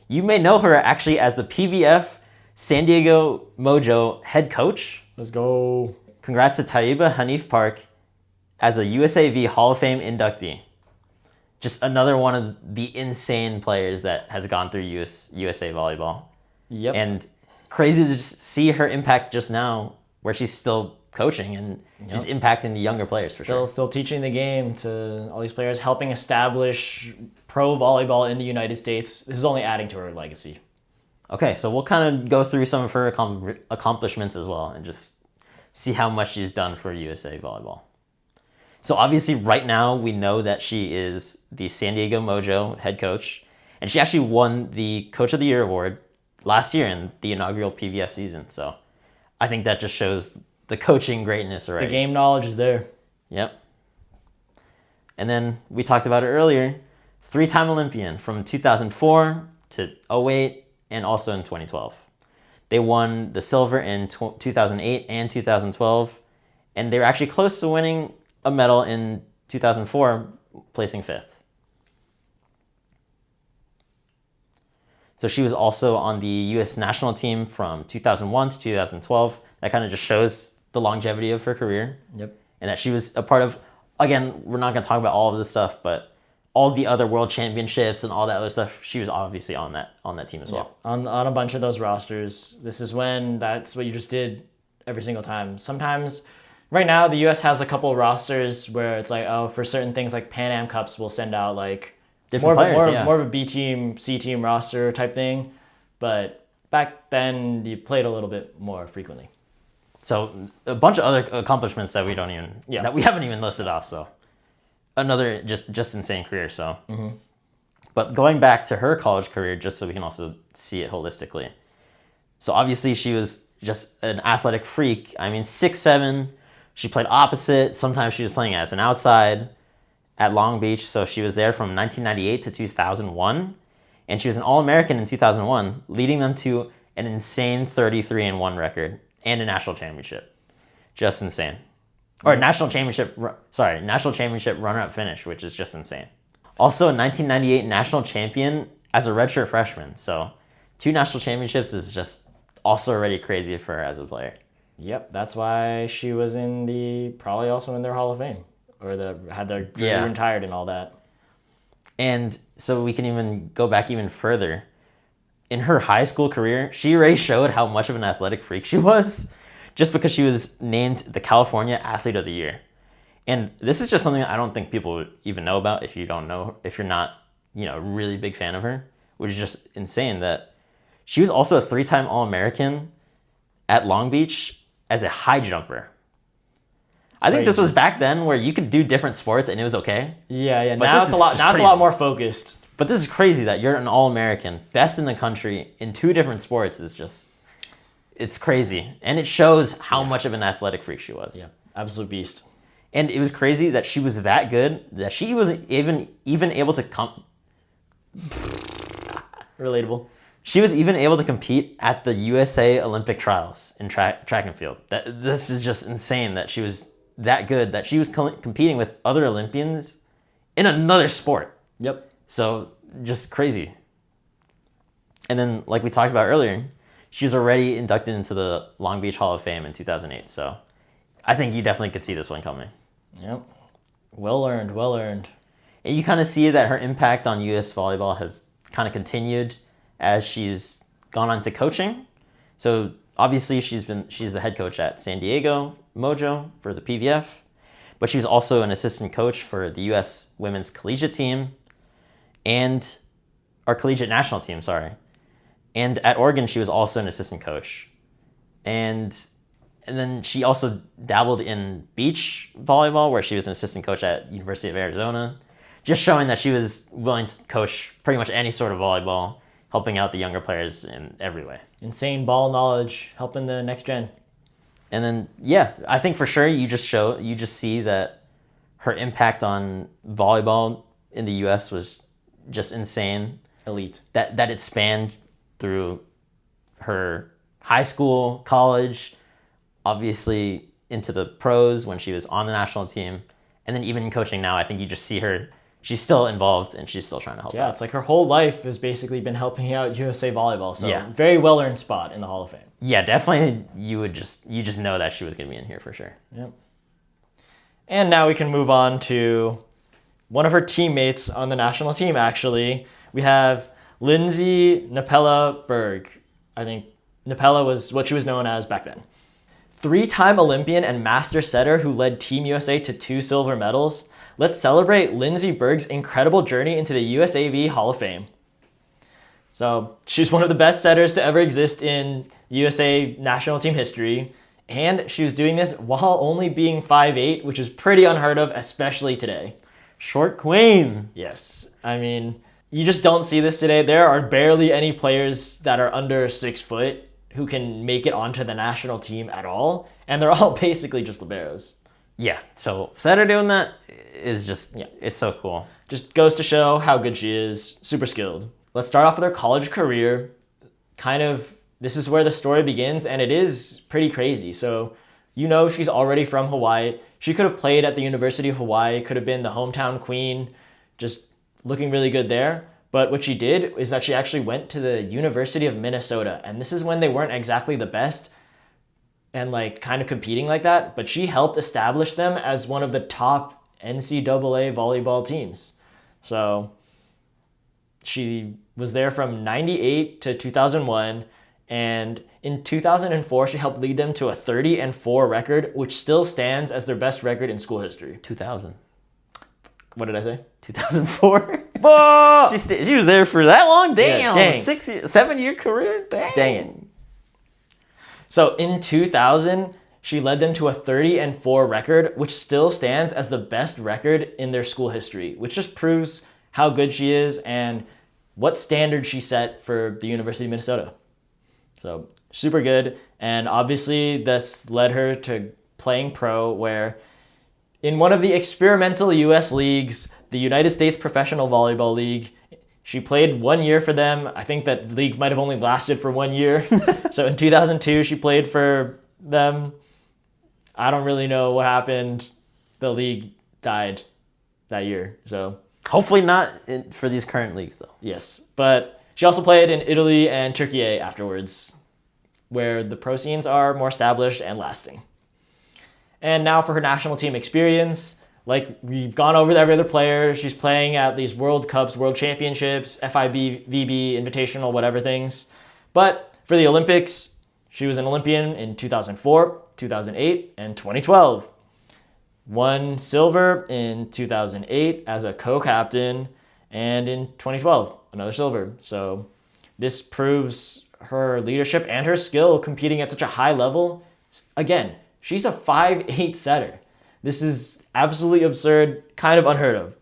You may know her actually as the PVF San Diego Mojo head coach. Let's go. Congrats to Tayyiba Haneef-Park as a USAV Hall of Fame inductee. Just another one of the insane players that has gone through USA Volleyball. Yep. And crazy to just see her impact just now, where she's still coaching and just impacting the younger players for sure. Still teaching the game to all these players, helping establish pro volleyball in the United States. This is only adding to her legacy. Okay, so we'll kind of go through some of her accomplishments as well and just see how much she's done for USA Volleyball. So obviously right now we know that she is the San Diego Mojo head coach, and she actually won the Coach of the Year award last year in the inaugural PVF season. So I think that just shows the coaching greatness already. The game knowledge is there. Yep. And then we talked about it earlier, 3-time Olympian from 2004 to 08 and also in 2012. They won the silver in 2008 and 2012, and they were actually close to winning a medal in 2004, placing 5th. So she was also on the U.S. national team from 2001 to 2012. That kind of just shows the longevity of her career. Yep. And that she was a part of, again, we're not going to talk about all of this stuff, but all the other world championships and all that other stuff, she was obviously on that team as well. On a bunch of those rosters. This is when that's what you just did every single time. Sometimes, right now, the U.S. has a couple rosters where it's like, oh, for certain things like Pan Am Cups, we'll send out like Different players, more of a B team, C team roster type thing. But back then, you played a little bit more frequently. So a bunch of other accomplishments that we haven't even listed off. So another just insane career. So, But going back to her college career, just so we can also see it holistically. So obviously she was just an athletic freak. I mean, 6'7". She played opposite. Sometimes she was playing as an outside at Long Beach. So she was there from 1998 to 2001. And she was an All-American in 2001, leading them to an insane 33-1 record and a national championship. Just insane. Or national championship runner-up finish, which is just insane. Also a 1998 national champion as a redshirt freshman. So 2 national championships is just also already crazy for her as a player. Yep, that's why she was probably also in their Hall of Fame, or had their jersey retired and all that. And so we can even go back even further. In her high school career, she already showed how much of an athletic freak she was, just because she was named the California Athlete of the Year. And this is just something I don't think people would even know about if you're not, a really big fan of her, which is just insane that she was also a 3-time All-American at Long Beach as a high jumper. I think this was back then where you could do different sports and it was okay. Yeah. But Now it's a lot more focused. But this is crazy that you're an All-American, best in the country in 2 different sports. It's crazy. And it shows how much of an athletic freak she was. Yeah, absolute beast. And it was crazy that she was that good that she was even able to Relatable. She was even able to compete at the USA Olympic trials in track and field. This is just insane that she was that good that she was competing with other Olympians in another sport. Yep. So just crazy. And then, like we talked about earlier, she was already inducted into the Long Beach Hall of Fame in 2008. So I think you definitely could see this one coming. Yep. Well earned, well earned. And you kind of see that her impact on US volleyball has kind of continued as she's gone on to coaching. So obviously she's the head coach at San Diego Mojo for the PVF, but she was also an assistant coach for the US women's collegiate team and our collegiate national team, sorry. And at Oregon, she was also an assistant coach. And then she also dabbled in beach volleyball, where she was an assistant coach at University of Arizona, just showing that she was willing to coach pretty much any sort of volleyball, helping out the younger players in every way. Insane ball knowledge, helping the next gen. And then, yeah, I think for sure you just see that her impact on volleyball in the U.S. was just insane. Elite. That it spanned through her high school, college, obviously into the pros when she was on the national team, and then even in coaching now, I think you just see her. She's still involved and she's still trying to help out. Yeah, it's like her whole life has basically been helping out USA Volleyball. So Yeah. very well-earned spot in the Hall of Fame. Yeah, definitely. You just know that she was going to be in here for sure. Yep. And now we can move on to one of her teammates on the national team, actually. We have Lindsey Berg. I think Napella was what she was known as back then. 3-time Olympian and master setter who led Team USA to 2 silver medals. Let's celebrate Lindsey Berg's incredible journey into the USAV Hall of Fame. So she's one of the best setters to ever exist in USA national team history. And she was doing this while only being 5'8", which is pretty unheard of, especially today. Short queen. Yes. I mean, you just don't see this today. There are barely any players that are under 6 foot who can make it onto the national team at all. And they're all basically just liberos. Yeah, so setter doing that is just, it's so cool. Just goes to show how good she is. Super skilled. Let's start off with her college career. This is where the story begins, and it is pretty crazy. So, she's already from Hawaii. She could have played at the University of Hawaii, could have been the hometown queen, just looking really good there. But what she did is that she actually went to the University of Minnesota, and this is when they weren't exactly the best and kind of competing like that, but she helped establish them as one of the top NCAA volleyball teams. So she was there from 98 to 2001, and in 2004 she helped lead them to a 30-4 record, which still stands as their best record in school history. 2000. What did I say? 2004. Whoa! She was there for that long? Damn. Yeah, dang. 7-year career? Dang it. So in 2000, she led them to a 30-4 record, which still stands as the best record in their school history, which just proves how good she is and what standard she set for the University of Minnesota. So super good. And obviously this led her to playing pro, where in one of the experimental US leagues, the United States Professional Volleyball League, she played 1 year for them. I think that the league might have only lasted for 1 year. So in 2002, she played for them. I don't really know what happened. The league died that year. So hopefully not for these current leagues, though. Yes. But she also played in Italy and Turkey afterwards, where the pro scenes are more established and lasting. And now for her national team experience. Like we've gone over every other player, she's playing at these World Cups, World Championships, VB, Invitational, whatever things. But for the Olympics, she was an Olympian in 2004, 2008, and 2012. Won silver in 2008 as a co-captain, and in 2012, another silver. So this proves her leadership and her skill competing at such a high level. Again, she's a 5'8" setter. This is absolutely absurd, kind of unheard of.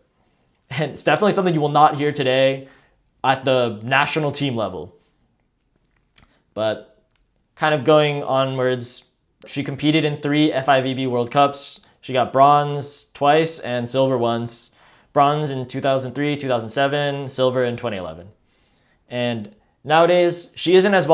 And it's definitely something you will not hear today at the national team level. But kind of going onwards, she competed in 3 FIVB World Cups. She got bronze twice and silver once. Bronze in 2003, 2007, silver in 2011. And nowadays, she isn't as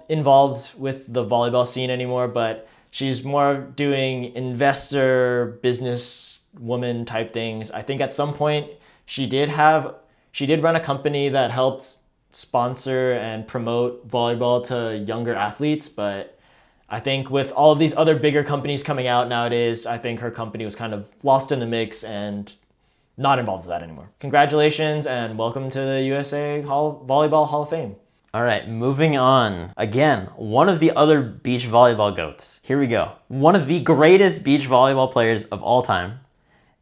involved with the volleyball scene anymore, but she's more doing investor, business woman type things. I think at some point she did run a company that helped sponsor and promote volleyball to younger athletes, but I think with all of these other bigger companies coming out nowadays, I think her company was kind of lost in the mix and not involved with that anymore. Congratulations and welcome to the USA Volleyball Hall of Fame. All right, moving on. Again, one of the other beach volleyball GOATs. Here we go. One of the greatest beach volleyball players of all time,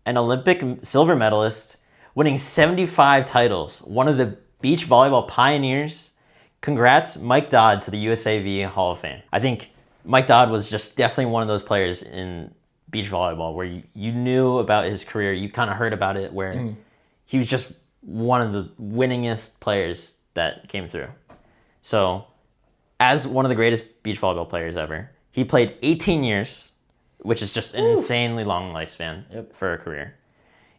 an Olympic silver medalist, winning 75 titles, one of the beach volleyball pioneers. Congrats, Mike Dodd, to the USAV Hall of Fame. I think Mike Dodd was just definitely one of those players in beach volleyball where you knew about his career, you kind of heard about it, where he was just one of the winningest players that came through. So, as one of the greatest beach volleyball players ever, he played 18 years, which is just an insanely long lifespan for a career.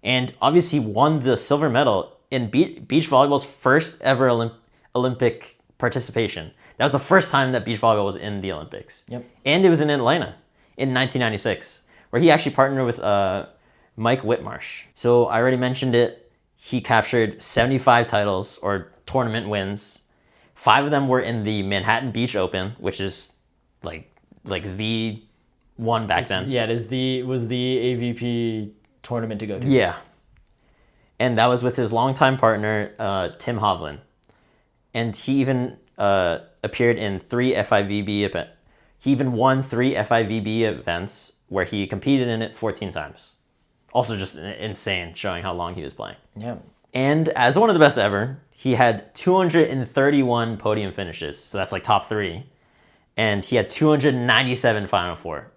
And obviously won the silver medal in beach volleyball's first ever Olympic participation. That was the first time that beach volleyball was in the Olympics. And it was in Atlanta in 1996, where he actually partnered with Mike Whitmarsh. So I already mentioned it. He captured 75 titles or tournament wins. 5 of them were in the Manhattan Beach Open, which is like the one back then. Yeah, it was the AVP tournament to go to. Yeah. And that was with his longtime partner, Tim Hovland. And he even appeared in 3 FIVB events. He even won 3 FIVB events where he competed in it 14 times. Also just insane, showing how long he was playing. Yeah. And as one of the best ever, he had 231 podium finishes. So that's like top 3. And he had 297 Final Four.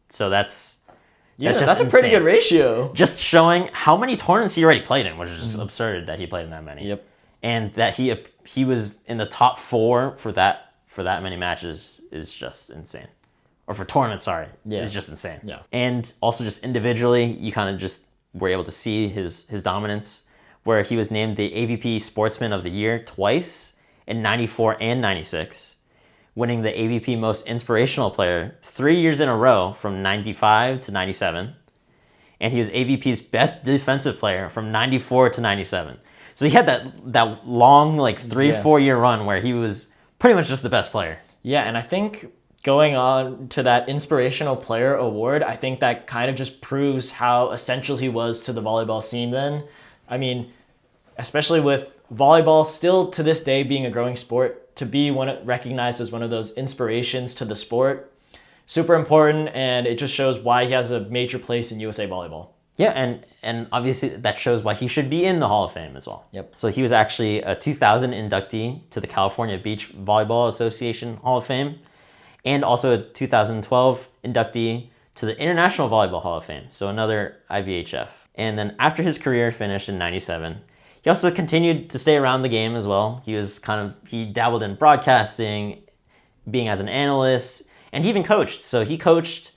So that's a pretty good ratio. Just showing how many tournaments he already played in, which is just absurd that he played in that many. Yep. And that he was in the top 4 for that many matches is just insane. Or for tournaments, sorry. Yeah. Is just insane. Yeah. And also just individually, you kind of just were able to see his dominance, where he was named the AVP Sportsman of the Year twice in 94 and 96, winning the AVP Most Inspirational Player 3 years in a row from 95 to 97. And he was AVP's Best Defensive Player from 94 to 97. So he had that long, 3-4 year run where he was pretty much just the best player. Yeah, and I think going on to that Inspirational Player award, I think that kind of just proves how essential he was to the volleyball scene then. I mean, especially with volleyball still to this day being a growing sport, to be recognized as one of those inspirations to the sport, super important, and it just shows why he has a major place in USA Volleyball. Yeah, and obviously that shows why he should be in the Hall of Fame as well. Yep. So he was actually a 2000 inductee to the California Beach Volleyball Association Hall of Fame, and also a 2012 inductee to the International Volleyball Hall of Fame, so another IVHF. And then after his career finished in 97, he also continued to stay around the game as well. He dabbled in broadcasting, being as an analyst, and he even coached. So he coached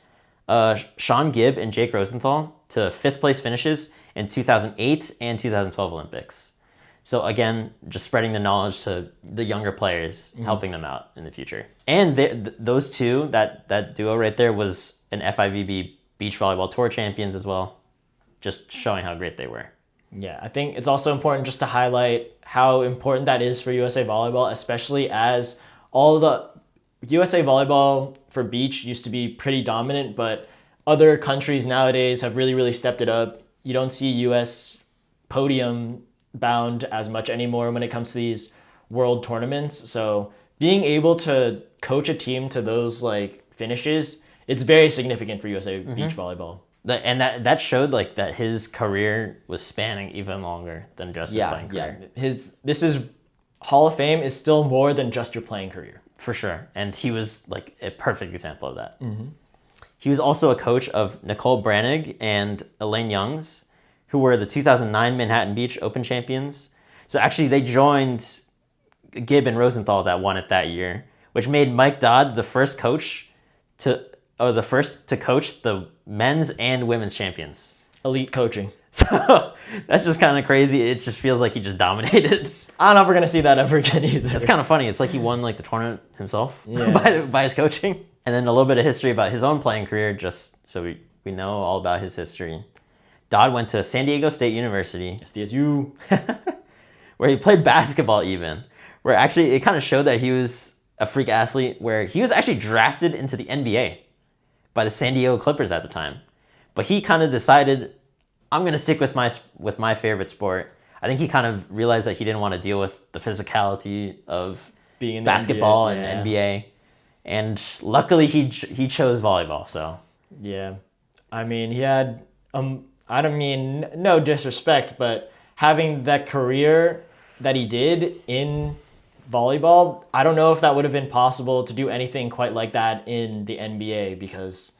Sean Gibb and Jake Rosenthal to 5th place finishes in 2008 and 2012 Olympics. So again, just spreading the knowledge to the younger players, helping them out in the future. And those two, that duo right there, was an FIVB Beach Volleyball Tour champions as well, just showing how great they were. Yeah, I think it's also important just to highlight how important that is for USA Volleyball, especially as all the USA Volleyball for beach used to be pretty dominant, but other countries nowadays have really, really stepped it up. You don't see US podium bound as much anymore when it comes to these world tournaments. So being able to coach a team to those finishes, it's very significant for USA Beach Volleyball. And that showed that his career was spanning even longer than just his playing career. Yeah, Hall of Fame is still more than just your playing career. For sure. And he was a perfect example of that. He was also a coach of Nicole Brannig and Elaine Youngs, who were the 2009 Manhattan Beach Open champions. So actually they joined Gibb and Rosenthal that won it that year, which made Mike Dodd the first coach to coach the men's and women's champions. Elite coaching. So that's just kind of crazy. It just feels like he just dominated. I don't know if we're going to see that ever again either. It's kind of funny. It's like he won the tournament himself by his coaching. And then a little bit of history about his own playing career, just so we know all about his history. Dodd went to San Diego State University. SDSU. Where he played basketball even. Where actually it kind of showed that he was a freak athlete where he was actually drafted into the NBA by the San Diego Clippers at the time. But he kind of decided, I'm going to stick with my favorite sport. I think he kind of realized that he didn't want to deal with the physicality of being in the basketball NBA, and NBA. And luckily he chose volleyball, so. Yeah. I mean, he had, I don't mean no disrespect, but having that career that he did in volleyball, I don't know if that would have been possible to do anything quite like that in the NBA because,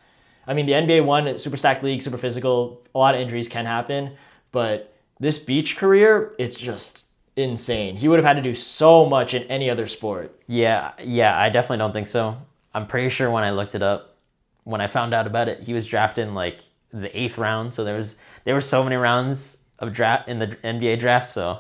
I mean, the NBA one, super stacked league, super physical, a lot of injuries can happen, but this beach career, it's just insane. He would have had to do so much in any other sport. Yeah, I definitely don't think so. I'm pretty sure when I looked it up, when I found out about it, he was drafted in like the 8th round, so there were so many rounds of draft in the NBA draft, so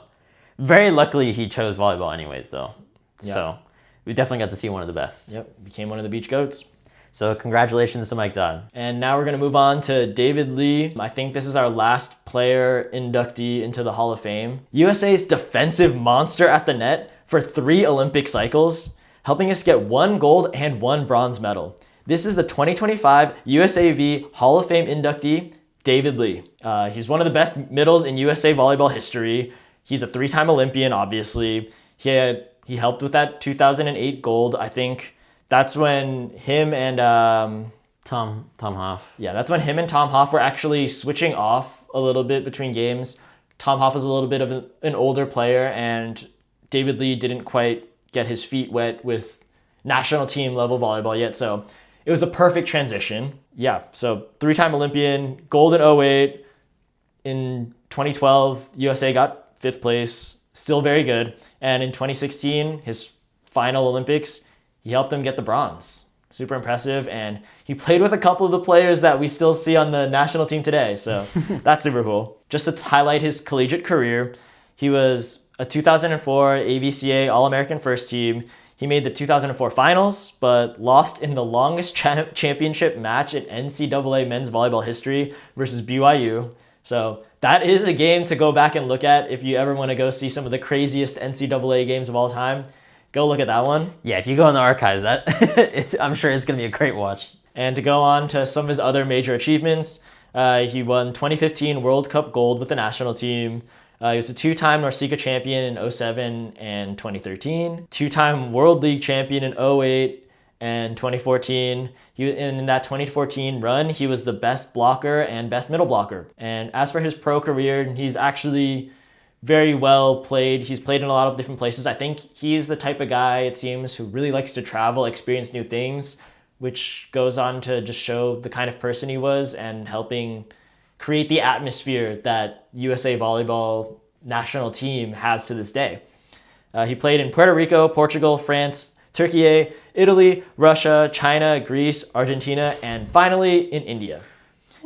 very luckily he chose volleyball anyways though. Yep. So we definitely got to see one of the best. Yep, became one of the beach goats. So congratulations to Mike Dodd. And now we're going to move on to David Lee. I think this is our last player inductee into the Hall of Fame. USA's defensive monster at the net for 3 Olympic cycles, helping us get 1 gold and 1 bronze medal. This is the 2025 USAV Hall of Fame inductee, David Lee. He's one of the best middles in USA Volleyball history. He's a 3-time Olympian, obviously. He helped with that 2008 gold. I think that's when him and Tom Hoff. Yeah, that's when him and Tom Hoff were actually switching off a little bit between games. Tom Hoff was a little bit of an older player, and David Lee didn't quite get his feet wet with national team level volleyball yet, so it was the perfect transition. Yeah, so 3-time Olympian, gold in 08. In 2012, USA got 5th place, still very good. And in 2016, his final Olympics, he helped them get the bronze. Super impressive, and he played with a couple of the players that we still see on the national team today, so that's super cool. Just to highlight his collegiate career, he was a 2004 AVCA All-American First Team. He made the 2004 finals, but lost in the longest championship match in NCAA men's volleyball history versus BYU. So that is a game to go back and look at if you ever want to go see some of the craziest NCAA games of all time. Go look at that one. Yeah, if you go in the archives, I'm sure it's going to be a great watch. And to go on to some of his other major achievements, he won 2015 World Cup gold with the national team. He was a 2-time NORCECA champion in 2007 and 2013, 2-time World League champion in 2008 and 2014. In that 2014 run, he was the best blocker and best middle blocker. And as for his pro career, he's actually very well played. He's played in a lot of different places. I think he's the type of guy, it seems, who really likes to travel, experience new things, which goes on to just show the kind of person he was and helping create the atmosphere that USA Volleyball national team has to this day. He played in Puerto Rico, Portugal, France, Turkey, Italy, Russia, China, Greece, Argentina, and finally in India.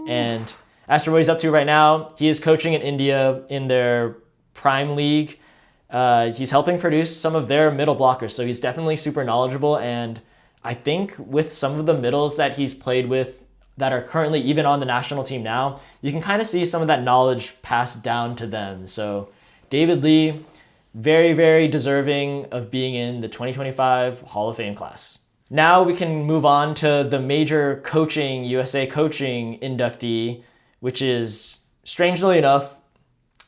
And as for what he's up to right now, he is coaching in India in their Prime League. He's helping produce some of their middle blockers, so he's definitely super knowledgeable, and I think with some of the middles that he's played with that are currently even on the national team now, you can kind of see some of that knowledge passed down to them. So David Lee, very, very deserving of being in the 2025 Hall of Fame class. Now we can move on to the major coaching, USA coaching inductee, which is, strangely enough,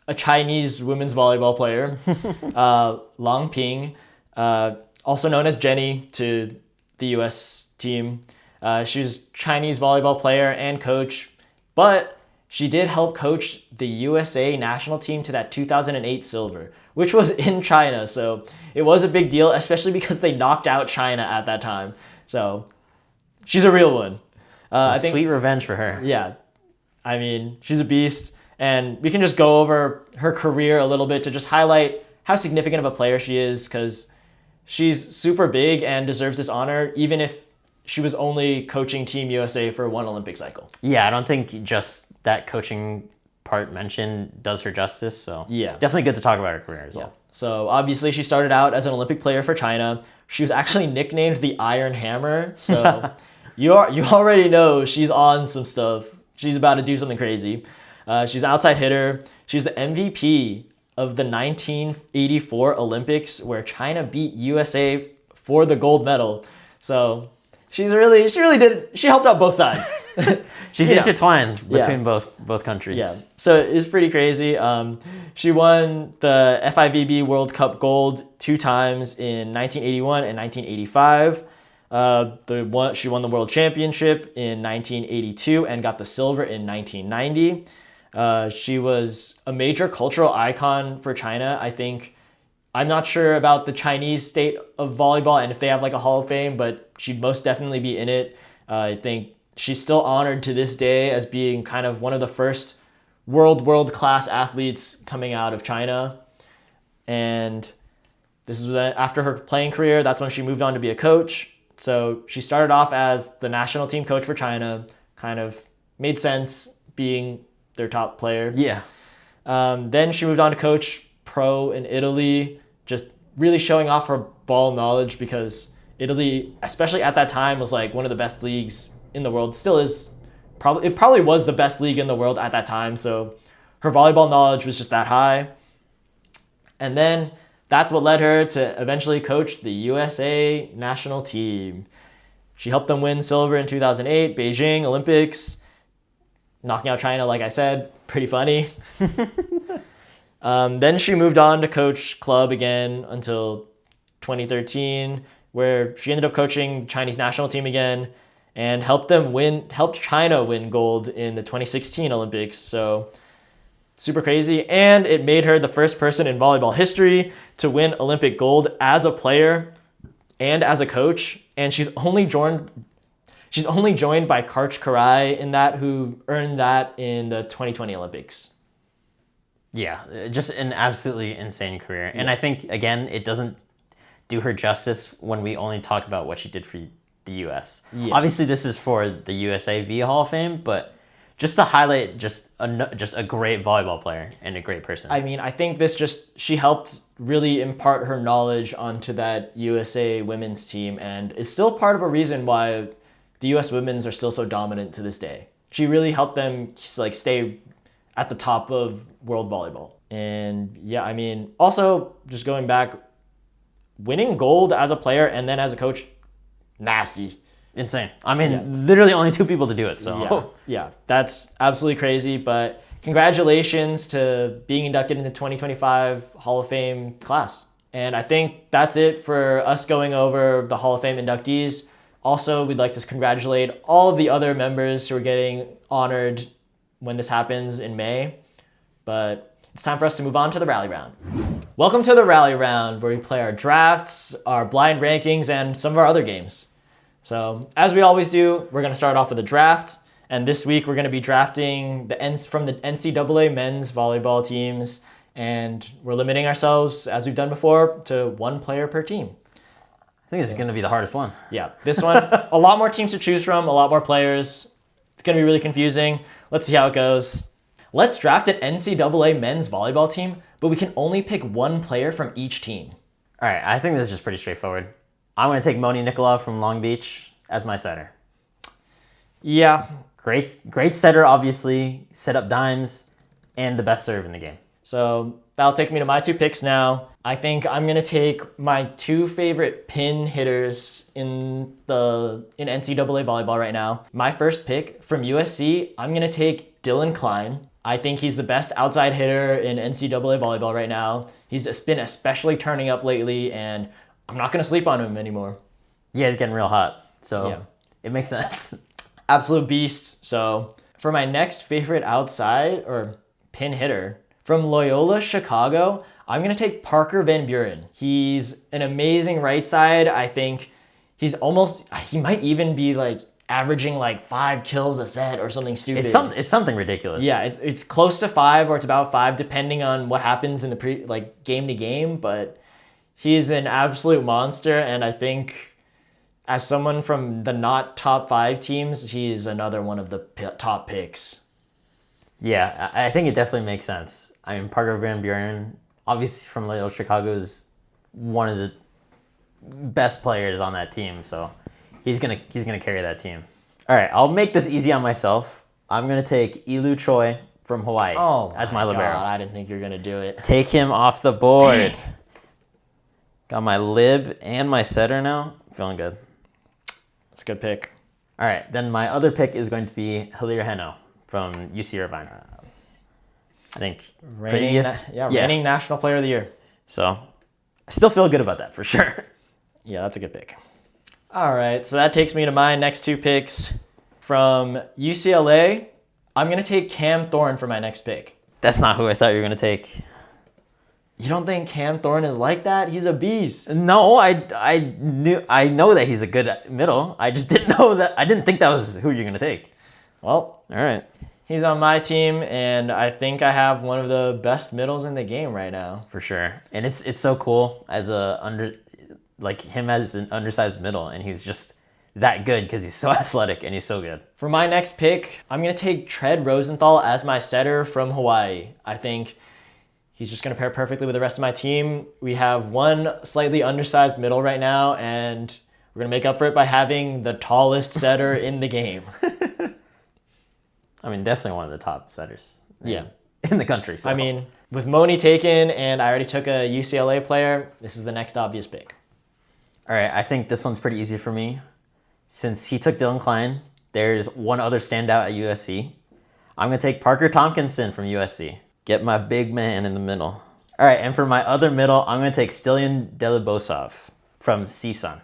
a Chinese women's volleyball player, Lang Ping, also known as Jenny to the US team. She was a Chinese volleyball player and coach, but she did help coach the USA national team to that 2008 silver, which was in China. So it was a big deal, especially because they knocked out China at that time. So she's a real one. I think sweet revenge for her. Yeah. I mean, she's a beast. And we can just go over her career a little bit to just highlight how significant of a player she is, because she's super big and deserves this honor, even if she was only coaching Team USA for 1 Olympic cycle. Yeah, I don't think just that coaching part mentioned does her justice. So yeah, definitely good to talk about her career as well. So obviously she started out as an Olympic player for China. She was actually nicknamed the Iron Hammer. So you already know she's on some stuff. She's about to do something crazy. She's an outside hitter. She's the MVP of the 1984 Olympics, where China beat USA for the gold medal. So she helped out both sides. She's You know. intertwined between both countries. Yeah, so it's pretty crazy. She won the FIVB World Cup gold 2 times in 1981 and 1985. She won the World Championship in 1982 and got the silver in 1990. She was a major cultural icon for China. I'm not sure about the Chinese state of volleyball and if they have like a Hall of Fame, but she'd most definitely be in it. I think she's still honored to this day as being kind of one of the first world-class athletes coming out of China. And this is after her playing career, that's when she moved on to be a coach. So she started off as the national team coach for China, kind of made sense being their top player. Yeah. Then she moved on to coach pro in Italy, just really showing off her ball knowledge because Italy, especially at that time, was like one of the best leagues in the world. Still is. It probably was the best league in the world at that time. So her volleyball knowledge was just that high. And then that's what led her to eventually coach the USA national team. She helped them win silver in 2008, Beijing Olympics, knocking out China, like I said, pretty funny. Then she moved on to coach club again until 2013, where she ended up coaching the Chinese national team again and helped China win gold in the 2016 Olympics. So super crazy. And it made her the first person in volleyball history to win Olympic gold as a player and as a coach. And she's only joined by Karch Karai in that, who earned that in the 2020 Olympics. Yeah, just an absolutely insane career. And I think, again, it doesn't do her justice when we only talk about what she did for the U.S. Yeah. Obviously, this is for the USAV Hall of Fame, but just to highlight just a great volleyball player and a great person. I mean, I think she helped really impart her knowledge onto that USA women's team and is still part of a reason why the U.S. women's are still so dominant to this day. She really helped them like stay at the top of world volleyball. And yeah, I mean, also just going back, winning gold as a player and then as a coach, nasty. Insane. I mean, literally only 2 people to do it, so. Yeah, that's absolutely crazy, but congratulations to being inducted into the 2025 Hall of Fame class. And I think that's it for us going over the Hall of Fame inductees. Also, we'd like to congratulate all of the other members who are getting honored when this happens in May. But it's time for us to move on to the rally round. Welcome to the rally round, where we play our drafts, our blind rankings, and some of our other games. So, as we always do, we're going to start off with a draft. And this week, we're going to be drafting from the NCAA men's volleyball teams. And we're limiting ourselves, as we've done before, to 1 player per team. I think this is going to be the hardest one. Yeah, this one, a lot more teams to choose from, a lot more players. It's going to be really confusing. Let's see how it goes. Let's draft an NCAA men's volleyball team, but we can only pick 1 player from each team. All right, I think this is just pretty straightforward. I'm going to take Moni Nikolov from Long Beach as my setter. Yeah. Great setter, obviously. Set up dimes and the best serve in the game. So that'll take me to my 2 picks now. I think I'm going to take my 2 favorite pin hitters in NCAA volleyball right now. My first pick from USC, I'm going to take Dylan Klein. I think he's the best outside hitter in NCAA volleyball right now. He's been especially turning up lately, and I'm not going to sleep on him anymore. Yeah, he's getting real hot, so It makes sense. Absolute beast. So for my next favorite outside or pin hitter, from Loyola Chicago, I'm going to take Parker Van Buren. He's an amazing right side. I think he might even be like averaging like 5 kills a set or something stupid. It's something ridiculous. Yeah, it's close to 5 or it's about 5 depending on what happens in the game to game, but he's an absolute monster, and I think as someone from the not top 5 teams, he's another one of the top picks. Yeah, I think it definitely makes sense. I mean, Parker Van Buren, obviously from Loyola Chicago, is one of the best players on that team, so he's gonna carry that team. All right, I'll make this easy on myself. I'm gonna take Ilu Choi from Hawaii as my libero. God, I didn't think you were gonna do it. Take him off the board. Got my lib and my setter now. Feeling good. That's a good pick. All right, then my other pick is going to be Hilaire Heno from UC Irvine. I think Reigning National Player of the Year. So I still feel good about that for sure. Yeah, that's a good pick. All right, so that takes me to my next two picks. From UCLA, I'm going to take Cam Thorne for my next pick. That's not who I thought you were going to take. You don't think Cam Thorne is like that? He's a beast. No, I know that he's a good middle. I just didn't know that. I didn't think that was who you're going to take. Well, all right. He's on my team, and I think I have one of the best middles in the game right now. For sure. And it's so cool as him as an undersized middle, and he's just that good because he's so athletic and he's so good. For my next pick, I'm going to take Tread Rosenthal as my setter from Hawaii. I think he's just going to pair perfectly with the rest of my team. We have one slightly undersized middle right now, and we're going to make up for it by having the tallest setter in the game. I mean, definitely one of the top setters in the country. So. I mean, with Moni taken and I already took a UCLA player, this is the next obvious pick. All right, I think this one's pretty easy for me. Since he took Dylan Klein, there's one other standout at USC. I'm going to take Parker Tompkinson from USC. Get my big man in the middle. All right, and for my other middle, I'm going to take Stilian Delibosov from CSUN.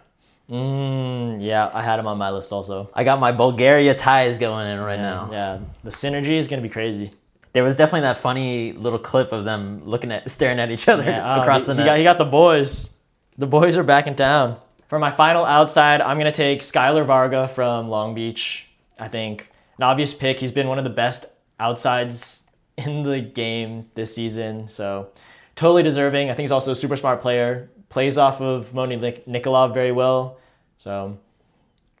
Yeah, I had him on my list also. I got my Bulgaria ties going in right now. Yeah, the synergy is going to be crazy. There was definitely that funny little clip of them staring at each other across the net. He got the boys. The boys are back in town. For my final outside, I'm going to take Skylar Varga from Long Beach. I think an obvious pick. He's been one of the best outsides in the game this season, so totally deserving. I think he's also a super smart player. Plays off of Moni Nikolov very well, so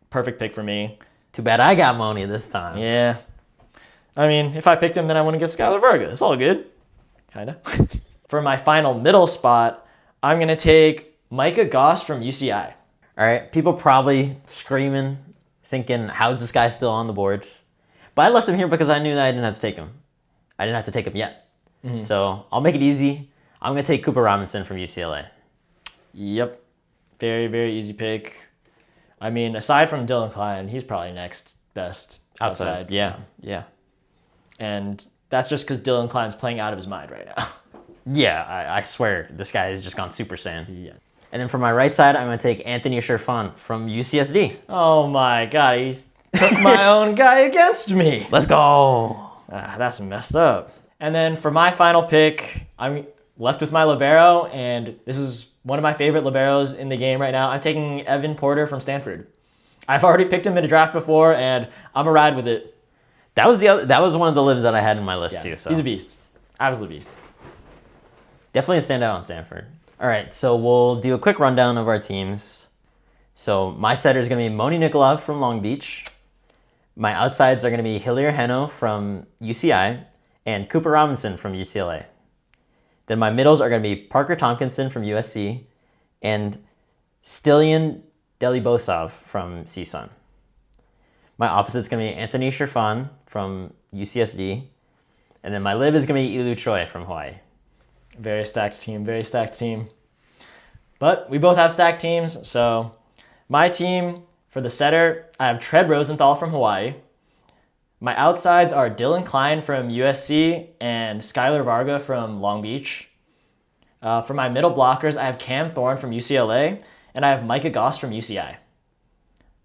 perfect pick for me. Too bad I got Moni this time. Yeah. I mean, if I picked him, then I wouldn't get Skylar Varga. It's all good. Kind of. For my final middle spot, I'm going to take Micah Goss from UCI. All right, people probably screaming, thinking, how's this guy still on the board? But I left him here because I knew that I didn't have to take him. I didn't have to take him yet. Mm-hmm. So I'll make it easy. I'm going to take Cooper Robinson from UCLA. Yep. Very, very easy pick. I mean, aside from Dylan Klein, he's probably next best outside. Yeah. And that's just because Dylan Klein's playing out of his mind right now. Yeah, I swear, this guy has just gone Super Saiyan. Yeah. And then for my right side, I'm going to take Anthony Sherfan from UCSD. Oh my God, he took my own guy against me. Let's go. That's messed up. And then for my final pick, I'm left with my libero, and this is one of my favorite liberos in the game right now. I'm taking Evan Porter from Stanford. I've already picked him in a draft before, and I'm a ride with it. That was one of the libs that I had in my list too. So he's a beast. Absolute beast. Definitely a standout on Stanford. All right, so we'll do a quick rundown of our teams. So my setter is going to be Moni Nikolov from Long Beach. My outsides are going to be Hilaire Heno from UCI and Cooper Robinson from UCLA. Then my middles are going to be Parker Tompkinson from USC and Stilian Delibosov from CSUN. My opposite is going to be Anthony Sherfan from UCSD. And then my lib is going to be Ilu Choi from Hawaii. Very stacked team, very stacked team. But we both have stacked teams, so my team, for the setter, I have Tread Rosenthal from Hawaii. My outsides are Dylan Klein from USC and Skylar Varga from Long Beach. For my middle blockers, I have Cam Thorne from UCLA, and I have Micah Goss from UCI.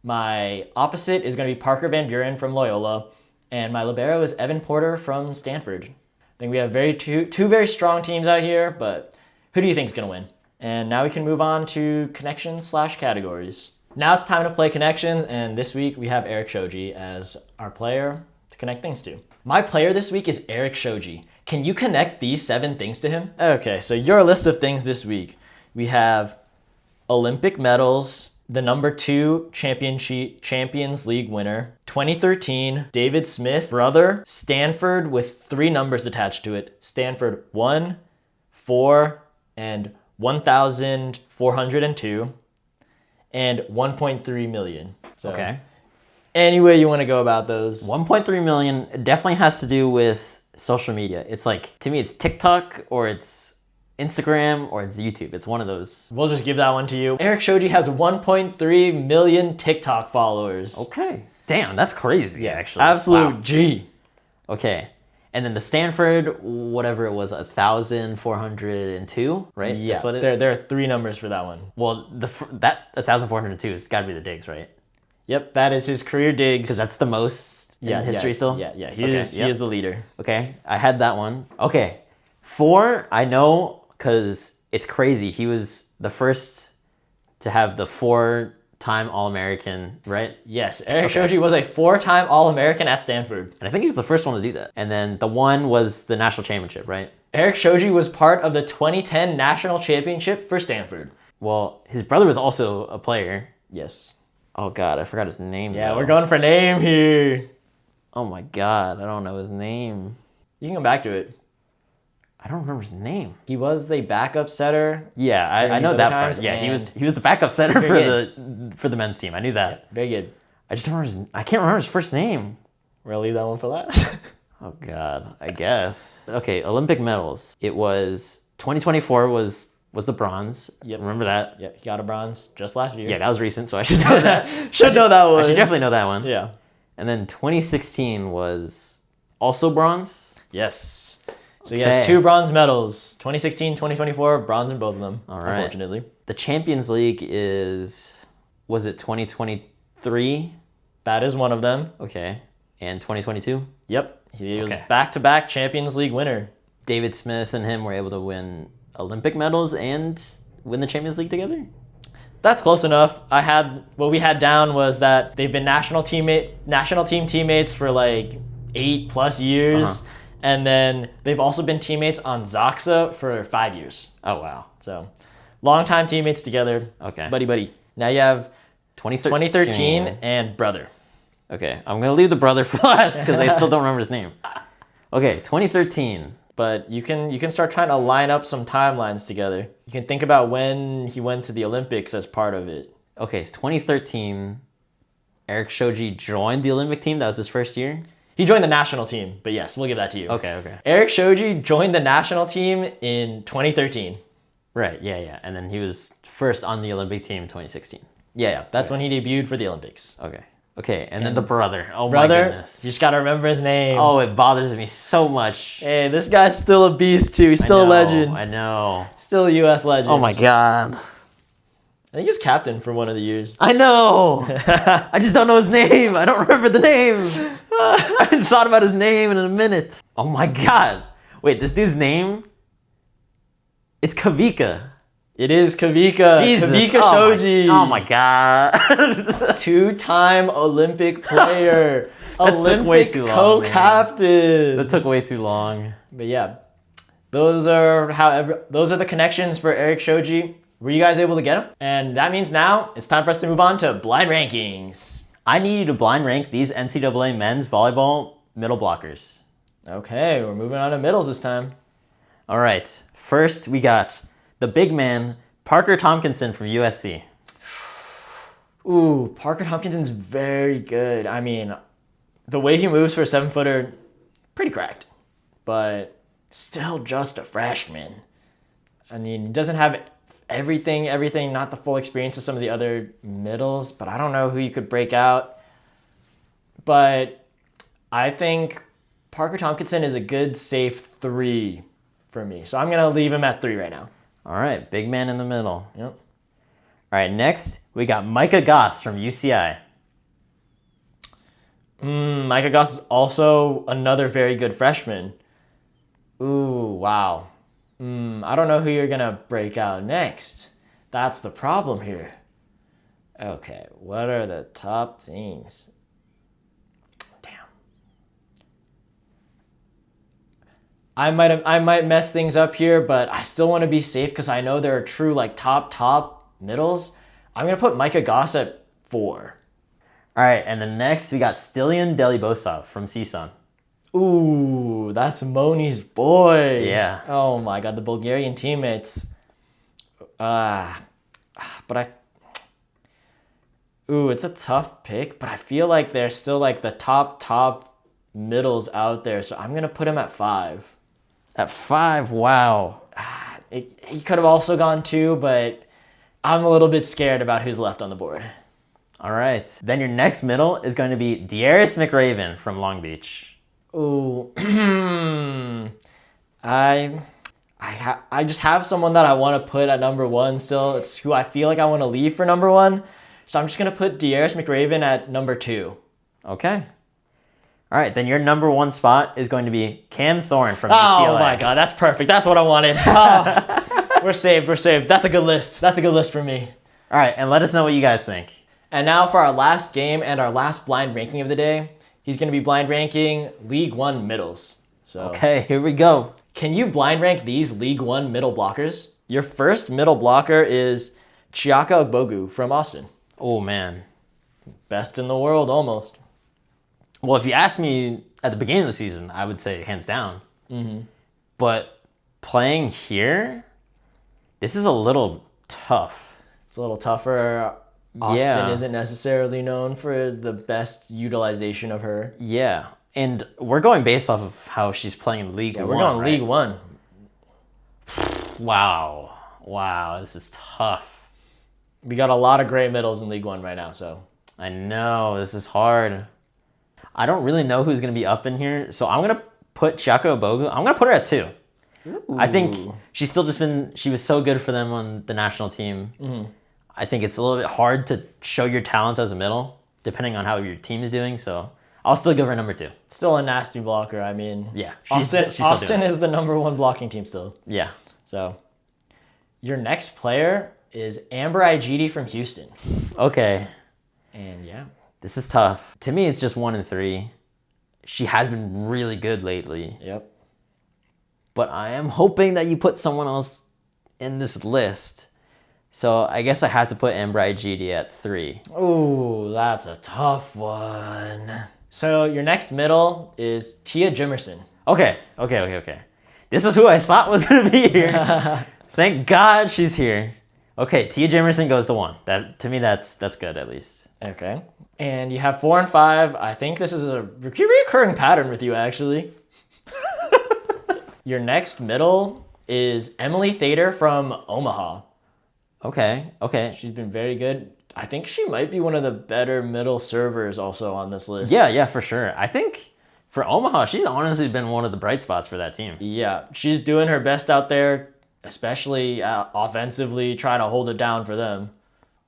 My opposite is going to be Parker Van Buren from Loyola, and my libero is Evan Porter from Stanford. I think we have two very strong teams out here, but who do you think is going to win? And now we can move on to connections/categories. Now it's time to play connections, and this week we have Eric Shoji as our player to connect things to. My player this week is Eric Shoji. Can you connect these 7 things to him? Okay, so your list of things this week. We have Olympic medals, the number 2 Champions League winner, 2013 David Smith brother, Stanford with 3 numbers attached to it. Stanford 1, 4, and 1,402, and 1.3 million. So, okay. Any way you want to go about those. 1.3 million definitely has to do with social media. It's like, to me, it's TikTok or it's Instagram or it's YouTube. It's one of those. We'll just give that one to you. Eric Shoji has 1.3 million TikTok followers. Okay. Damn, that's crazy, actually. Absolute Wow. G. Okay. And then the Stanford, whatever it was, 1,402, right? Yeah, That's what it. there are 3 numbers for that one. Well, that 1,402 has got to be the digs, right? Yep, that is his career digs. Because that's the most in history still. Yeah. He Okay, is the leader. Okay, I had that one. Okay, 4, I know because it's crazy. He was the first to have the 4-time All-American, right? Yes, Eric Shoji was a 4-time All-American at Stanford. And I think he was the first one to do that. And then the 1 was the national championship, right? Eric Shoji was part of the 2010 national championship for Stanford. Well, his brother was also a player. Yes. Oh God, I forgot his name. Yeah, though. we're going for name here. Oh my God, I don't know his name. You can come back to it. I don't remember his name. He was the backup setter. Yeah, I these know other that times, part. Yeah, he and- was the backup center Very for the men's team. I knew that. Very good. I just don't remember I can't remember his first name. We're gonna leave that one for last. Oh God, I guess. Okay, Olympic medals. It was 2024 was the bronze. Yep. Remember that? Yeah, he got a bronze just last year. Yeah, that was recent, so I should know that. Should know that one. I should definitely know that one. Yeah. And then 2016 was also bronze. Yes. So he has Okay. 2 bronze medals. 2016, 2024, bronze in both of them. All right. Unfortunately. The Champions League was it 2023? That is one of them. Okay. And 2022? Yep. He was Okay. back-to-back Champions League winner. David Smith and him were able to win Olympic medals and win the Champions League together? That's close enough. What we had down was that they've been national team teammates for like 8+ years. Uh-huh. And then they've also been teammates on Zaxa for 5 years. Oh, wow. So longtime teammates together. Okay. Buddy. Now you have 2013 and brother. Okay, I'm going to leave the brother for last because I still don't remember his name. Okay, 2013. But you can start trying to line up some timelines together. You can think about when he went to the Olympics as part of it. Okay, it's 2013. Eric Shoji joined the Olympic team. That was his first year? He joined the national team, but yes, we'll give that to you. Okay. Eric Shoji joined the national team in 2013. Right, yeah. And then he was first on the Olympic team in 2016. Yeah. That's when he debuted for the Olympics. Okay, and then the brother. Oh Brother, my goodness. you just gotta remember his name. Oh, it bothers me so much. Hey, this guy's still a beast too. He's still a legend. I know. Still a U.S. legend. Oh my God. I think he was captain for one of the years. I know. I just don't know his name. I don't remember the name. I haven't thought about his name in a minute. Oh my God. Wait, this dude's name? It's Kavika. It is Kavika. Jesus. Kavika Oh my- Shoji. Oh my God. 2-time Olympic player. That took way Olympic too long, co-captain. That took way too long. But yeah, those are the connections for Eric Shoji. Were you guys able to get them? And that means now it's time for us to move on to blind rankings. I need you to blind rank these NCAA men's volleyball middle blockers. Okay, we're moving on to middles this time. All right. First, we got the big man, Parker Tompkinson from USC. Ooh, Parker Tompkinson's very good. I mean, the way he moves for a 7-footer, pretty cracked. But still just a freshman. I mean, he doesn't have everything, not the full experience of some of the other middles, but I don't know who you could break out. But I think Parker Tompkinson is a good, safe 3 for me. So I'm going to leave him at 3 right now. All right, big man in the middle. Yep. All right, next, we got Micah Goss from UCI. Micah Goss is also another very good freshman. Ooh, wow. I don't know who you're going to break out next. That's the problem here. Okay, what are the top teams? Damn. I might mess things up here, but I still want to be safe because I know there are true like top middles. I'm going to put Micah Goss at 4. All right, and then next, we got Stilian Delibosov from CSUN. Ooh, that's Moni's boy. Yeah. Oh my God, the Bulgarian teammates. It's a tough pick, but I feel like they're still like the top middles out there. So I'm gonna put him at 5. At 5, wow. He could have also gone 2, but I'm a little bit scared about who's left on the board. All right. Then your next middle is going to be De'Aris McRaven from Long Beach. Ooh. I just have someone that I want to put at number 1 still. It's who I feel like I want to leave for number 1. So I'm just going to put De'Aris McRaven at number 2. Okay. All right, then your number 1 spot is going to be Cam Thorne from UCLA. Oh my God, that's perfect. That's what I wanted. Oh, we're saved. That's a good list. That's a good list for me. All right, and let us know what you guys think. And now for our last game and our last blind ranking of the day. He's going to be blind ranking League 1 middles. So, okay, here we go. Can you blind rank these League 1 middle blockers? Your first middle blocker is Chiaka Ogbogu from Austin. Oh, man. Best in the world, almost. Well, if you asked me at the beginning of the season, I would say hands down. Mm-hmm. But playing here, this is a little tough. It's a little tougher. Austin isn't necessarily known for the best utilization of her. Yeah. And we're going based off of how she's playing in League 1. We're going right? League 1. Wow, this is tough. We got a lot of great middles in League 1 right now, so. I know, this is hard. I don't really know who's going to be up in here, so I'm going to put Chiaka Ogbogu. I'm going to put her at 2. Ooh. I think she's still she was so good for them on the national team. Mm-hmm. I think it's a little bit hard to show your talents as a middle, depending on how your team is doing, so I'll still give her number 2. Still a nasty blocker, I mean. Yeah. Austin is the number 1 blocking team still. Yeah. So, your next player is Amber Igidi from Houston. Okay. And yeah. This is tough. To me, it's just 1 and 3. She has been really good lately. Yep. But I am hoping that you put someone else in this list. So I guess I have to put Amber Igidi at 3. Ooh, that's a tough one. So your next middle is Tia Jimerson. Okay. This is who I thought was going to be here. Thank God she's here. Okay, Tia Jimerson goes to 1. To me, that's good at least. Okay. And you have 4 and 5. I think this is a recurring pattern with you, actually. Your next middle is Emily Thader from Omaha. Okay. She's been very good. I think she might be one of the better middle servers also on this list. Yeah, for sure. I think for Omaha, she's honestly been one of the bright spots for that team. Yeah, she's doing her best out there, especially offensively, trying to hold it down for them.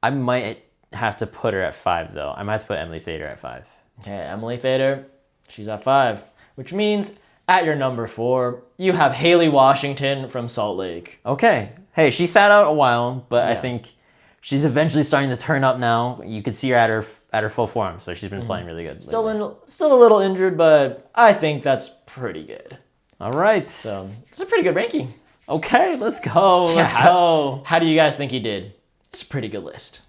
I might have to put her at 5, though. I might have to put Emily Thader at 5. Okay, Emily Thader, she's at 5, which means at your number 4, you have Haley Washington from Salt Lake. Okay. Hey, she sat out a while, but I think she's eventually starting to turn up now. You could see her at her full form, so she's been playing really good. Still a little injured, but I think that's pretty good. All right. So it's a pretty good ranking. Okay, let's go. Let's go. How do you guys think he did? It's a pretty good list.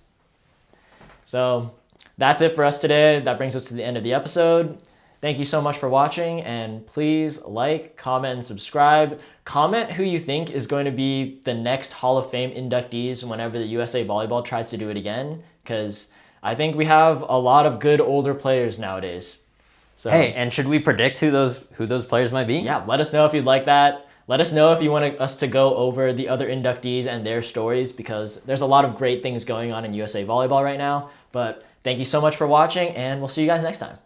So that's it for us today. That brings us to the end of the episode. Thank you so much for watching, and please like, comment, and subscribe. Comment who you think is going to be the next Hall of Fame inductees whenever the USA Volleyball tries to do it again, because I think we have a lot of good older players nowadays. So, hey, and should we predict who those players might be? Yeah, let us know if you'd like that. Let us know if you want us to go over the other inductees and their stories, because there's a lot of great things going on in USA Volleyball right now. But thank you so much for watching, and we'll see you guys next time.